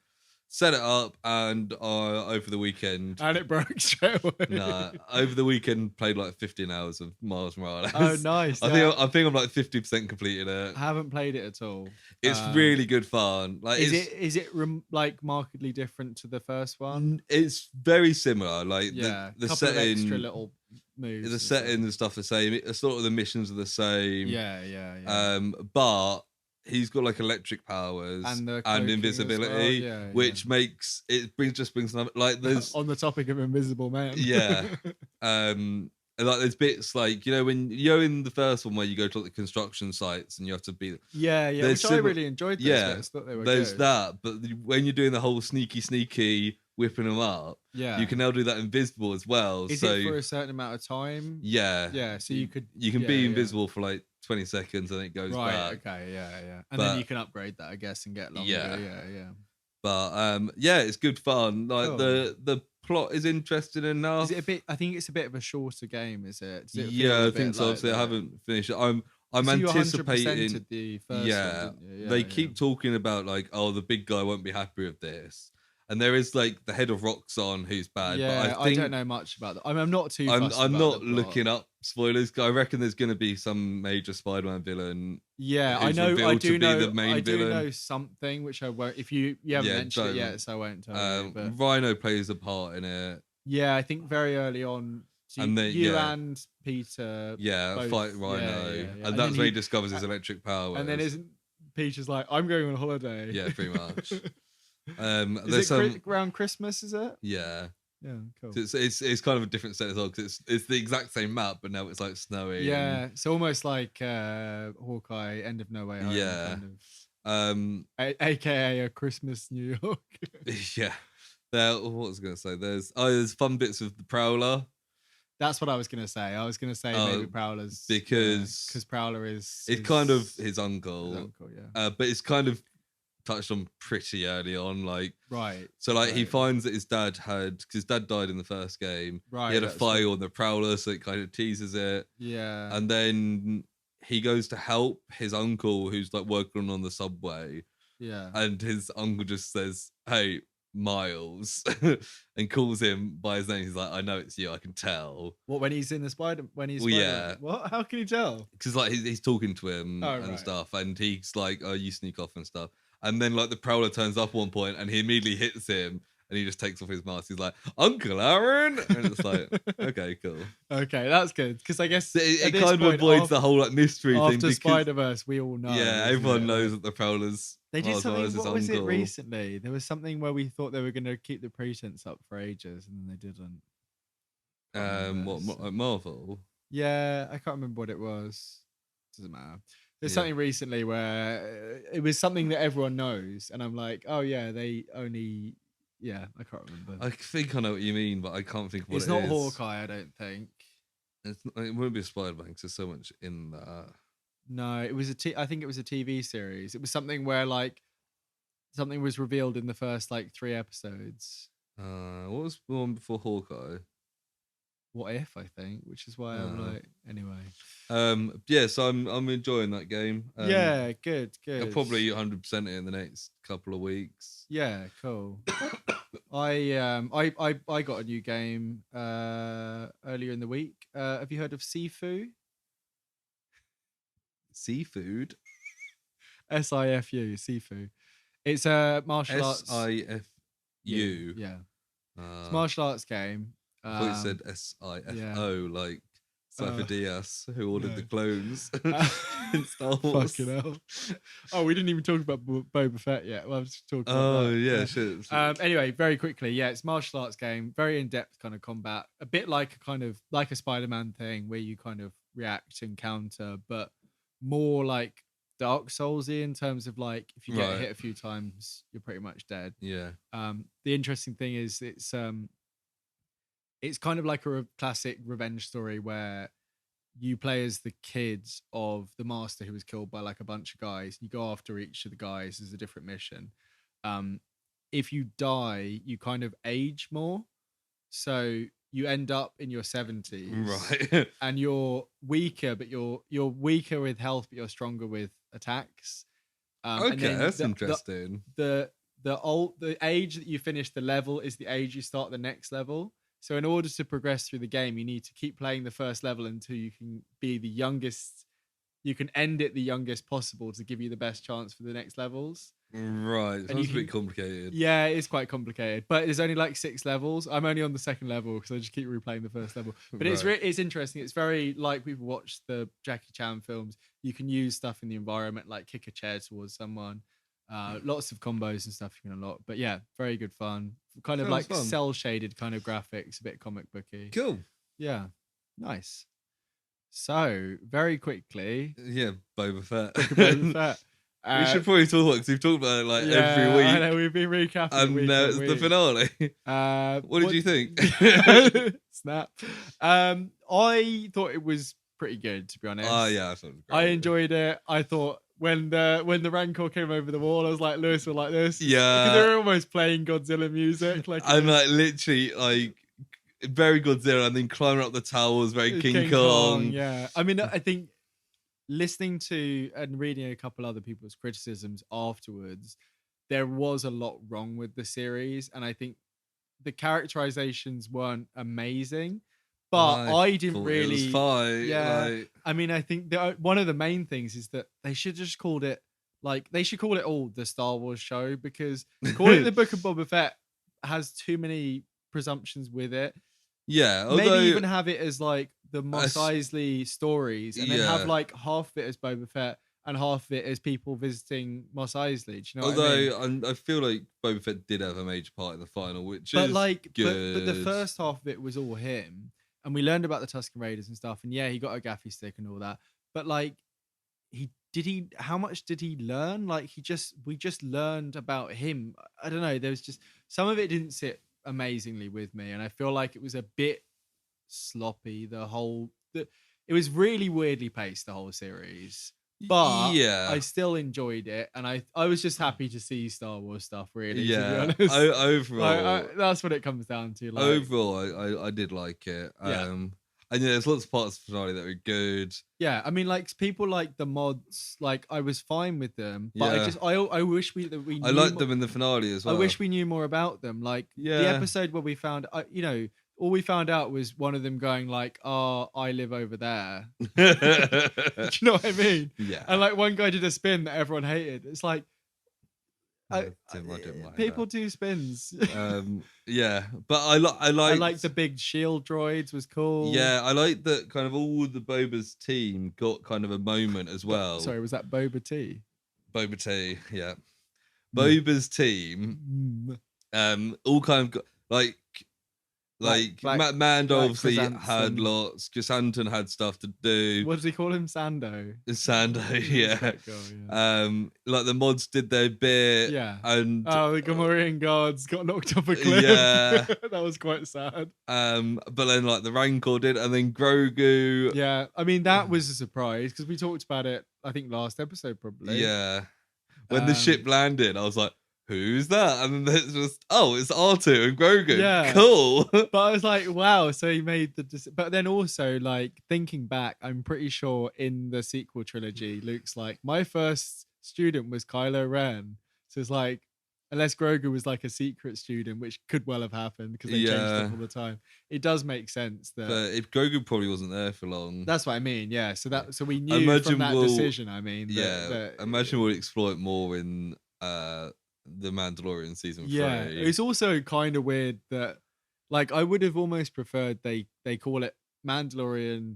Set it up, and over the weekend, and it broke straight away. Over the weekend, played like 15 hours of Miles Morales. Oh, nice! I think I'm like 50% completed it. I haven't played it at all. It's really good fun. Like, is it like markedly different to the first one? It's very similar. Like Yeah, the couple setting, of extra little moves. the setting and stuff the same. It's sort of the missions are the same. Yeah. But he's got like electric powers and invisibility, which makes it brings another, like there's on the topic of Invisible Man. Yeah. And like there's bits like, you know, when you're in the first one where you go to like the construction sites and you have to be which I really enjoyed. Those thought they were there's good. That, but when you're doing the whole sneaky whipping them up, you can now do that invisible as well. Is it for a certain amount of time? Yeah. So you can be invisible for like 20 seconds and it goes back. Okay, yeah. And then you can upgrade that, I guess, and get longer. Yeah. But it's good fun. Like the plot is interesting enough. Is it a bit? I think it's a bit of a shorter game. Is it? I think so. Obviously, I haven't finished it. I'm anticipating the first one, they keep talking about like, oh, the big guy won't be happy with this. And there is like the head of Roxxon who's bad. Yeah, but I don't know much about that. I'm not too. I'm not looking up spoilers. I reckon there's going to be some major Spider-Man villain. Yeah, I know. I do know. I do know something which I won't. If you haven't mentioned it yet, so I won't tell you. But Rhino plays a part in it. Yeah, I think very early on. So and Peter. Both, fight Rhino, and that's when he discovers his electric power. And then isn't Peter's like, I'm going on holiday. Yeah, pretty much. Is it around Christmas? Is it? Yeah, cool. So it's kind of a different set as well because it's the exact same map, but now it's like snowy. Yeah, it's almost like Hawkeye, End of No Way Home. Yeah, kind of. AKA a Christmas New York. Yeah. What was I going to say? There's fun bits with the Prowler. That's what I was going to say. I was going to say maybe Prowler's because Prowler is kind of his uncle. His uncle, yeah. But it's kind of touched on pretty early on, like So like he finds that his dad because his dad died in the first game. Right, he had a file on the Prowler, so it kind of teases it. Yeah, and then he goes to help his uncle who's like working on the subway. Yeah, and his uncle just says, "Hey, Miles," and calls him by his name. He's like, "I know it's you. I can tell." What, when he's in the spider? When he's What? How can you tell? Because like he's talking to him stuff, and he's like, "Oh, you sneak off and stuff." And then like the Prowler turns up one point, and he immediately hits him, and he just takes off his mask. He's like, "Uncle Aaron," and it's like, okay, cool. Okay, that's good because I guess it kind of avoids the whole like mystery thing. After Spider-Verse, we all know. Yeah, everyone knows that the Prowler's. They did something. What was it recently? There was something where we thought they were going to keep the pretense up for ages, and then they didn't. What Marvel? Yeah, I can't remember what it was. Doesn't matter. There's something recently where it was something that everyone knows, and I'm like, oh yeah, they only. Yeah, I can't remember. I think I know what you mean, but I can't think of what it is. It's not Hawkeye, I don't think. It wouldn't be a Spider-Man because there's so much in that. No, it was I think it was a TV series. It was something where like something was revealed in the first like 3 episodes. What was the one before Hawkeye? What If, I think, which is why I'm like, anyway. So I'm enjoying that game. Yeah, good. I'll probably 100% it in the next couple of weeks. Yeah, cool. I got a new game earlier in the week. Have you heard of Sifu? Seafood? Sifu, Sifu. It's a martial arts. SIFU. Yeah. It's a martial arts game. I thought you said SIFO, yeah. like Cypher Diaz, who ordered the no. clones in Star Wars. Fucking hell. Oh, we didn't even talk about Boba Fett yet. Well, I was talking about Oh, that. yeah, shit. Anyway, very quickly, yeah, it's a martial arts game, very in-depth kind of combat, a bit like a Spider-Man thing where you kind of react and counter, but more like Dark Soulsy in terms of like if you get hit a few times, you're pretty much dead. Yeah. The interesting thing is it's kind of like a classic revenge story where you play as the kids of the master who was killed by like a bunch of guys. You go after each of the guys as a different mission. If you die, you kind of age more. So you end up in your 70s. Right. And you're weaker, but you're weaker with health, but you're stronger with attacks. Okay, that's interesting. The age that you finish the level is the age you start the next level. So in order to progress through the game, you need to keep playing the first level until you can be the youngest. You can end it the youngest possible to give you the best chance for the next levels. Right. Sounds a bit complicated. Yeah, it's quite complicated. But there's only like 6 levels. I'm only on the second level because I just keep replaying the first level. But it's interesting. It's very like people watch the Jackie Chan films. You can use stuff in the environment, like kick a chair towards someone. Lots of combos and stuff you can unlock. But yeah, very good fun. Kind of Sounds like fun. cell shaded kind of graphics, a bit comic booky. Cool. Yeah, nice. So very quickly, Yeah, Boba Fett. Boba Fett. We should probably talk about because we've talked about it like every week. I know, we've been recapping. And now it's the finale. What did you think? Snap. I thought it was pretty good, to be honest. Oh yeah, I thought it was great. I enjoyed it. I thought when the Rancor came over the wall, I was like, Lewis will like this. Yeah, because they were almost playing Godzilla music, like and like literally like very Godzilla, and then climbing up the towers, very King Kong. Yeah, I mean, I think listening to and reading a couple other people's criticisms afterwards, there was a lot wrong with the series, and I think the characterizations weren't amazing. But I didn't really. It was fine. Yeah, like... I mean, I think one of the main things is that they should just called it they should call it all the Star Wars show, because calling it the Book of Boba Fett has too many presumptions with it. Yeah, maybe even have it as like the Mos Eisley stories, and then have like half of it as Boba Fett and half of it as people visiting Mos Eisley. Do you know what I mean? I feel like Boba Fett did have a major part in the final, which is good. But the first half of it was all him, and we learned about the Tusken Raiders and stuff. And yeah, he got a gaffy stick and all that. But like, how much did he learn? Like, we just learned about him. I don't know. There was just some of it didn't sit amazingly with me, and I feel like it was a bit sloppy. It was really weirdly paced, the whole series, but yeah, I still enjoyed it, and I was just happy to see Star Wars stuff, really. Yeah, to be honest. overall, that's what it comes down to. Like, overall, I did like it. And yeah, there's lots of parts of the finale that were good. Yeah, I mean, like people like the mods, like I was fine with them, but I wish we knew I liked them in the finale as well. I wish we knew more about them. Like the episode where we found, all we found out was one of them going like, "Oh, I live over there." Do you know what I mean? Yeah. And like one guy did a spin that everyone hated. It's like, I didn't like people that. do spins. Yeah, but I like the big shield droids was cool. Yeah, I like that kind of all the Boba's team got kind of a moment as well. Sorry, was that Boba T? Boba T, yeah. Boba's team, all kind of got Mando obviously had lots. Chrysanthemum had stuff to do. What does he call him? Sando. Yeah. Like the mods did their bit. Yeah. And the Gamorrean guards got knocked off a cliff. Yeah. That was quite sad. But then like the Rancor did, and then Grogu. Yeah. I mean, that was a surprise because we talked about it, I think, last episode probably. Yeah. When the ship landed, I was like, who's that? And then it's just, it's R2 and Grogu. Yeah. Cool. But I was like, wow. So he made but then also, like, thinking back, I'm pretty sure in the sequel trilogy, Luke's like, my first student was Kylo Ren. So it's like, unless Grogu was like a secret student, which could well have happened because they changed stuff all the time. It does make sense that. But if Grogu probably wasn't there for long. That's what I mean. Yeah. So we knew from that decision. I mean. Imagine we'll explore it more in the Mandalorian season 3. Yeah, it's also kind of weird that, like, I would have almost preferred they call it Mandalorian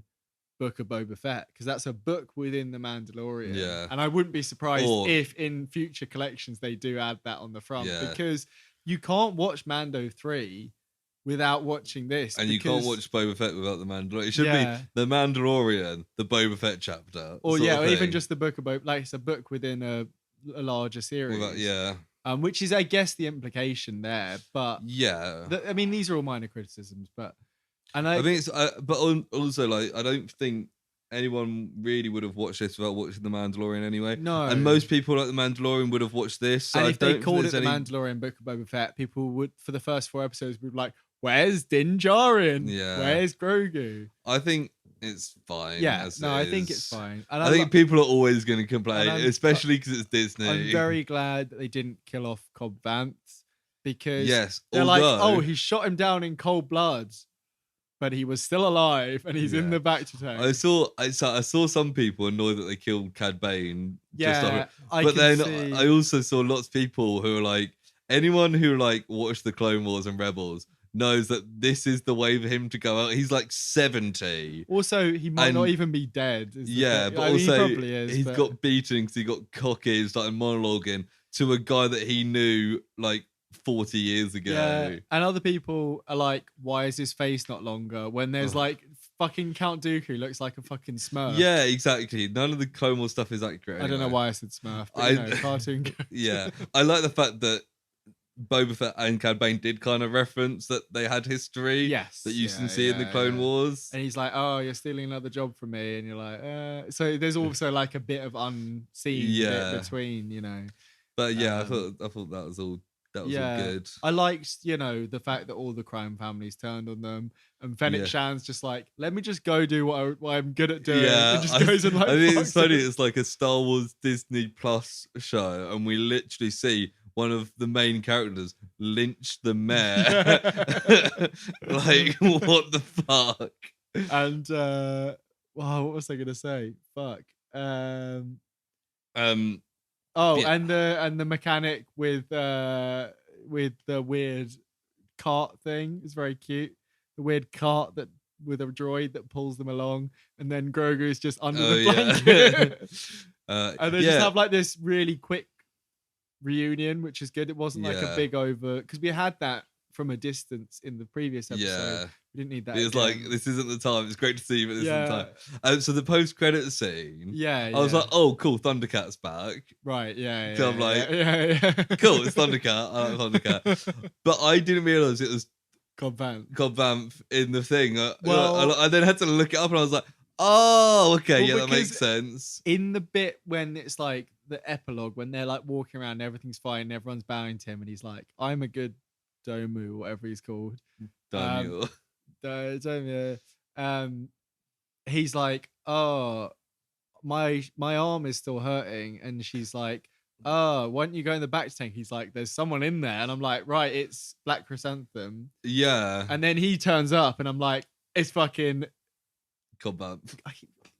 Book of Boba Fett, because that's a book within the Mandalorian. Yeah. And I wouldn't be surprised Or- if in future collections they do add that on the front, Yeah. because you can't watch Mando 3 without watching this. And you can't because- watch Boba Fett without the Mandalorian. It should Yeah. be the Mandalorian, the Boba Fett chapter. or sort yeah, of or even thing. just the Book of Boba, like it's a book within a larger series. Yeah. Which is, I guess, the implication there. But Yeah. I mean, these are all minor criticisms, but I think it's, also, like, I don't think anyone really would have watched this without watching The Mandalorian anyway. No. And most people like The Mandalorian would have watched this. So and I if they don't called think it the there's any- Mandalorian Book of Boba Fett, people would, for the first 4 episodes, would be like, "Where's Din Djarin? Yeah. Where's Grogu?" I think it's fine. Yeah, as no, it I think is. it's fine. And I think people are always going to complain, And I'm- especially because it's Disney. I'm very glad that they didn't kill off Cobb Vanth, because Yes, they're like, although- "Oh, he shot him down in cold blood, but he was still alive, and he's in Yeah. the back to tank." I saw some people annoyed that they killed Cad Bane. Yeah, I but can then see. I also saw lots of people who are like, anyone who like watched the Clone Wars and Rebels knows that this is the way for him to go out. He's like 70. Also, he might not And- even be dead. is the Yeah, thing. but I mean, also he probably is. he's but- got beaten because he got cocky and started monologuing to a guy that he knew like 40 years ago. Yeah, and other people are like, "Why is his face not longer?" When there's Oh. like fucking Count Dooku looks like a fucking Smurf. Yeah, exactly. None of the Clone Wars stuff is accurate. I don't know anyway. why I said Smurf, but I- you know, cartoon. Yeah, I like the fact that Boba Fett and Cad Bane did kind of reference that they had history. Yes, that you yeah, can see in the yeah, Clone yeah. Wars. And he's like, "Oh, you're stealing another job from me," and you're like, So there's also like a bit of unseen Yeah. bit between, you know. But yeah, Um, I thought that was all all Yeah. good. I liked, you know, the fact that all the crime families turned on them, and Fennec Yeah. Shan's just like, "Let me just go do what I'm good at doing," Yeah, and just goes and like. I think it's fucks funny. them. It's like a Star Wars Disney Plus show, and we literally see one of the main characters lynch the mayor. Like, what the fuck? And wow, what was I gonna say? Fuck. Oh, Yeah. and the mechanic with the weird cart thing is very cute. The weird cart that with a droid that pulls them along, and then Grogu's just under Oh, the yeah. blanket. And they yeah. just have like this really quick reunion, which is good. It wasn't like a Yeah. big over, because we had that from a distance in the previous episode. Yeah. We didn't need that. It was like, again. this isn't the time. It's great to see you, but this isn't the Yeah. time. So the post-credit scene, Yeah, I was yeah. like, oh, cool, Thundercat's back. Right, yeah. So I'm like, yeah. Cool, it's Thundercat. I like Thundercat. But I didn't realise it was Cobb Vanth. Cobb Vanth in the thing. Well- I then had to look it up and I was like, oh, okay, Well, yeah, that makes because sense. In the bit when it's like the epilogue, when they're like walking around, everything's fine, and everyone's bowing to him, and he's like, "I'm a good Domu," whatever he's called. Daniel. Domu. He's like, "Oh, my arm is still hurting," and she's like, "Oh, why don't you go in the back tank?" He's like, "There's someone in there," and I'm like, "Right, it's Black Chrysanthemum." Yeah, And then he turns up, and I'm like, "It's fucking Cobb Vanth.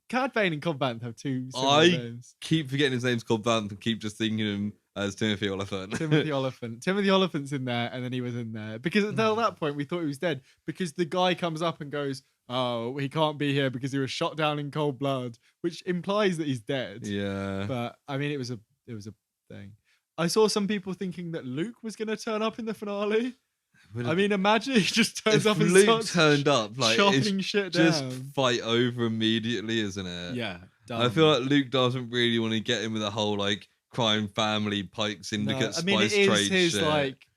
Cad Bane and Cobb Vanth have two similar I names." keep forgetting his name's Cobb Vanth and keep just thinking of him as Timothy Oliphant. Timothy Oliphant. Timothy Oliphant's in there, and then he was in there because until that point we thought he was dead, because the guy comes up and goes, "Oh, he can't be here because he was shot down in cold blood," which implies that he's dead. Yeah. But I mean, it was a thing. I saw some people thinking that Luke was going to turn up in the finale. I mean, imagine he just turns if up and Luke starts turned up, like, chopping it's shit just down. fight over immediately, isn't it? Yeah, I feel like Luke doesn't really want to get in with the whole like crime family, Pike Syndicate, I mean, it spice is trade his shit. like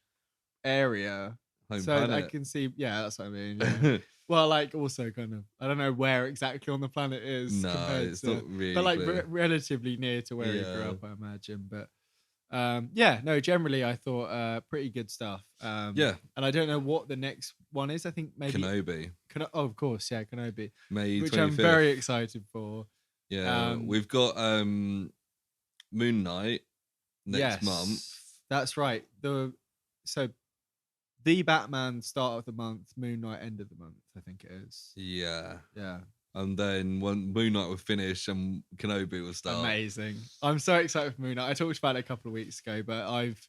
area, Home so I planet. can see. Yeah, that's what I mean. Yeah. Well, like also kind of, I don't know where exactly on the planet it is. No, compared it's to, not really but like clear. relatively near to where he grew Yeah. up, I imagine. But yeah, no, generally I thought pretty good stuff. Yeah, and I don't know what the next one is. I think maybe Kenobi, oh, of course, yeah, Kenobi, May 25th. which I'm very excited for. Yeah, we've got Moon Knight next Yes, month. That's right. So the Batman start of the month, Moon Knight end of the month, I think it is. Yeah, Yeah. and then when Moon Knight will finish and Kenobi will start. Amazing. I'm so excited for Moon Knight. I talked about it a couple of weeks ago, but I've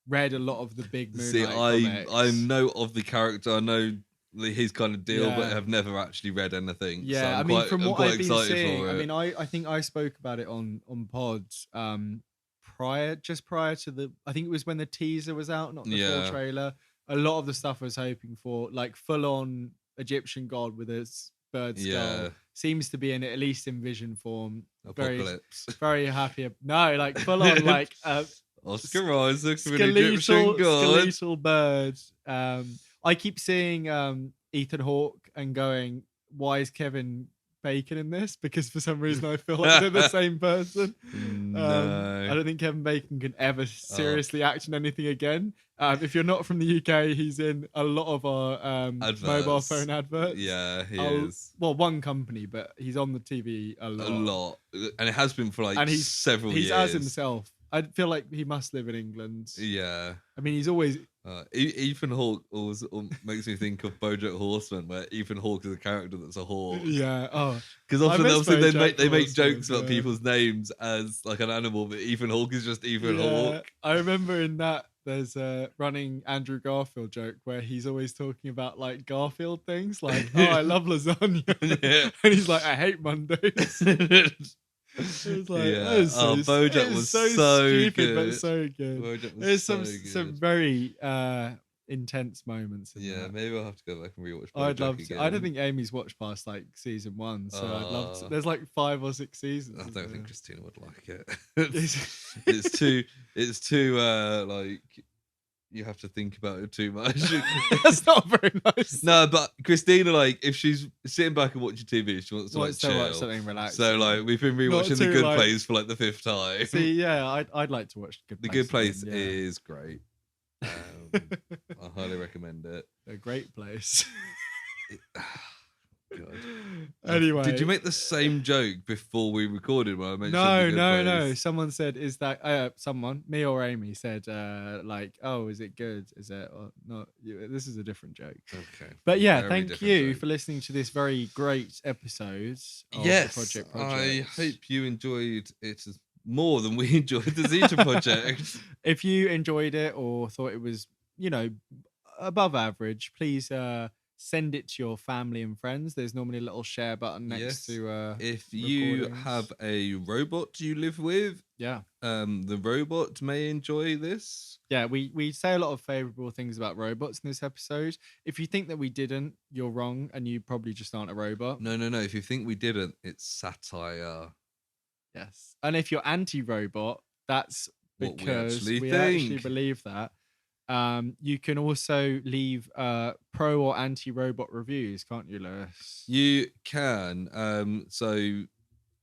read a lot of the big See, Moonlight comics. I know of the character. I know his kind of deal, but Yeah. I've never actually read anything. Yeah, so I'm I mean, quite, from I'm what quite I've been excited seeing, for I it. mean, I think I spoke about it on pods prior to the, I think it was when the teaser was out, not the full trailer. A lot of the stuff I was hoping for, like full on Egyptian god with a bird skull, seems to be in it, at least in vision form. Apocalypse. Very happy. No, like full on like Oscar Isaac with an Egyptian god. skeletal bird. I keep seeing Ethan Hawke and going, why is Kevin Bacon in this? Because for some reason I feel like they're the same person. No. I don't think Kevin Bacon can ever seriously act in anything again. If you're not from the UK, he's in a lot of our mobile phone adverts. Yeah, he is. Well, one company, but he's on the TV a lot. A lot. And it has been for like several years. He's as himself. I feel like he must live in England. Yeah. I mean, he's always... Ethan Hawke always makes me think of BoJack Horseman, where Ethan Hawke is a character that's a hawk. Yeah. Oh, because often obviously they make jokes about people's names as like an animal, but Ethan Hawke is just Ethan Hawke. I remember in that there's a running Andrew Garfield joke where he's always talking about like Garfield things, like, oh, I love lasagna, and he's like, I hate Mondays. It was like, BoJack was so stupid, good, but so good. BoJack was There's so some good. very intense moments. In that. Maybe I'll have to go back and rewatch. I'd love to. again. I don't think Amy's watched past like season 1, so I'd love to. There's like 5 or 6 seasons. I don't think Christina would like it. It's too like. You have to think about it too much. That's not very nice. No, but Christina, like, if she's sitting back and watching TV, she wants to like chill. Watch something relaxing. So, like, we've been rewatching The Good Place for like the 5th time. See, yeah, I'd like to watch The Good Place is great. I highly recommend it. A great place. God. Anyway, did you make the same joke before we recorded when I mentioned No. Someone said, "Is that someone? Me or Amy said, like, oh, is it good? Is it or not?" This is a different joke. Okay, but yeah, thank you for listening to this very great episode. Of the Project. I hope you enjoyed it more than we enjoyed the Zeta Project. If you enjoyed it or thought it was, above average, please send it to your family and friends. There's normally a little share button next to if you have a robot you live with, the robot may enjoy this. Yeah, we say a lot of favorable things about robots in this episode. If you think that we didn't, you're wrong, and you probably just aren't a robot. No. If you think we didn't, it's satire. Yes. And if you're anti-robot, that's because we think. actually believe that. You can also leave pro or anti-robot reviews, can't you, Lewis? You can. So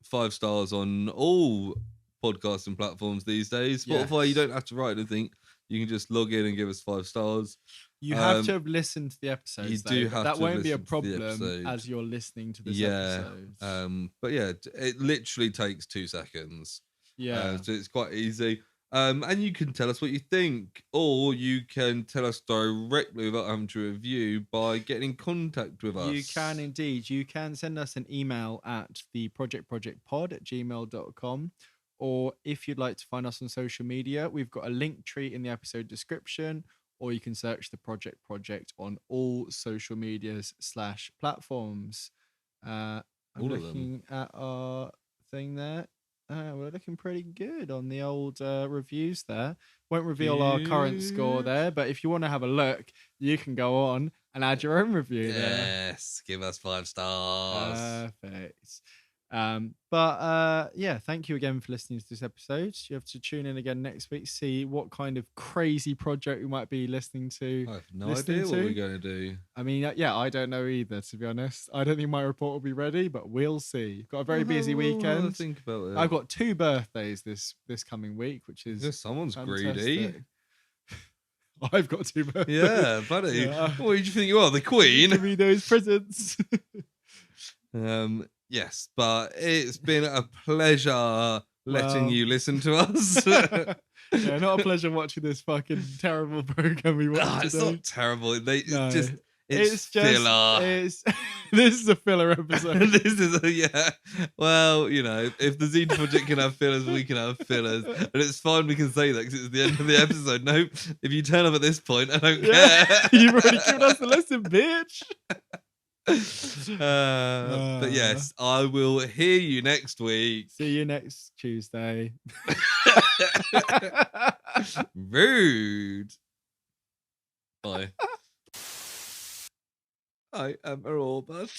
5 stars on all podcasting platforms these days. Spotify, you don't have to write anything. You can just log in and give us 5 stars. You have to have listened to the episodes. You do have that to won't be a listen to the problem episode. as you're listening to this episode. But yeah, it literally takes 2 seconds. Yeah. So it's quite easy. And you can tell us what you think, or you can tell us directly without having to review by getting in contact with us. You can indeed. You can send us an email at theprojectprojectpod@gmail.com. Or if you'd like to find us on social media, we've got a link tree in the episode description, or you can search the Project Project on all social medias / platforms. I'm looking at our thing there. We're looking pretty good on the old reviews there. Won't reveal our current score there, but if you want to have a look, you can go on and add your own review there. Yes, give us 5 stars. Perfect. But thank you again for listening to this episode. You have to tune in again next week, see what kind of crazy project we might be listening to. I have no idea what we're going to do. I mean, I don't know either, to be honest. I don't think my report will be ready, but we'll see. Got a very busy weekend. Think about it. I've got 2 birthdays this coming week, which is someone's fantastic. greedy. I've got 2 birthdays. Yeah, buddy. Yeah. What do you think you are, the Queen? Give me those presents. Yes, but it's been a pleasure letting you listen to us. Yeah, not a pleasure watching this fucking terrible program we watched today. It's not terrible. It's just filler. it's this is a filler episode. This is yeah. Well, you know, if the Zeta Project can have fillers, we can have fillers, and it's fine. We can say that because it's the end of the episode. Nope. If you turn up at this point, I don't care. You've already given us the lesson, bitch. But yes, I will hear you next week. See you next Tuesday. Rude. Bye. I am a robot.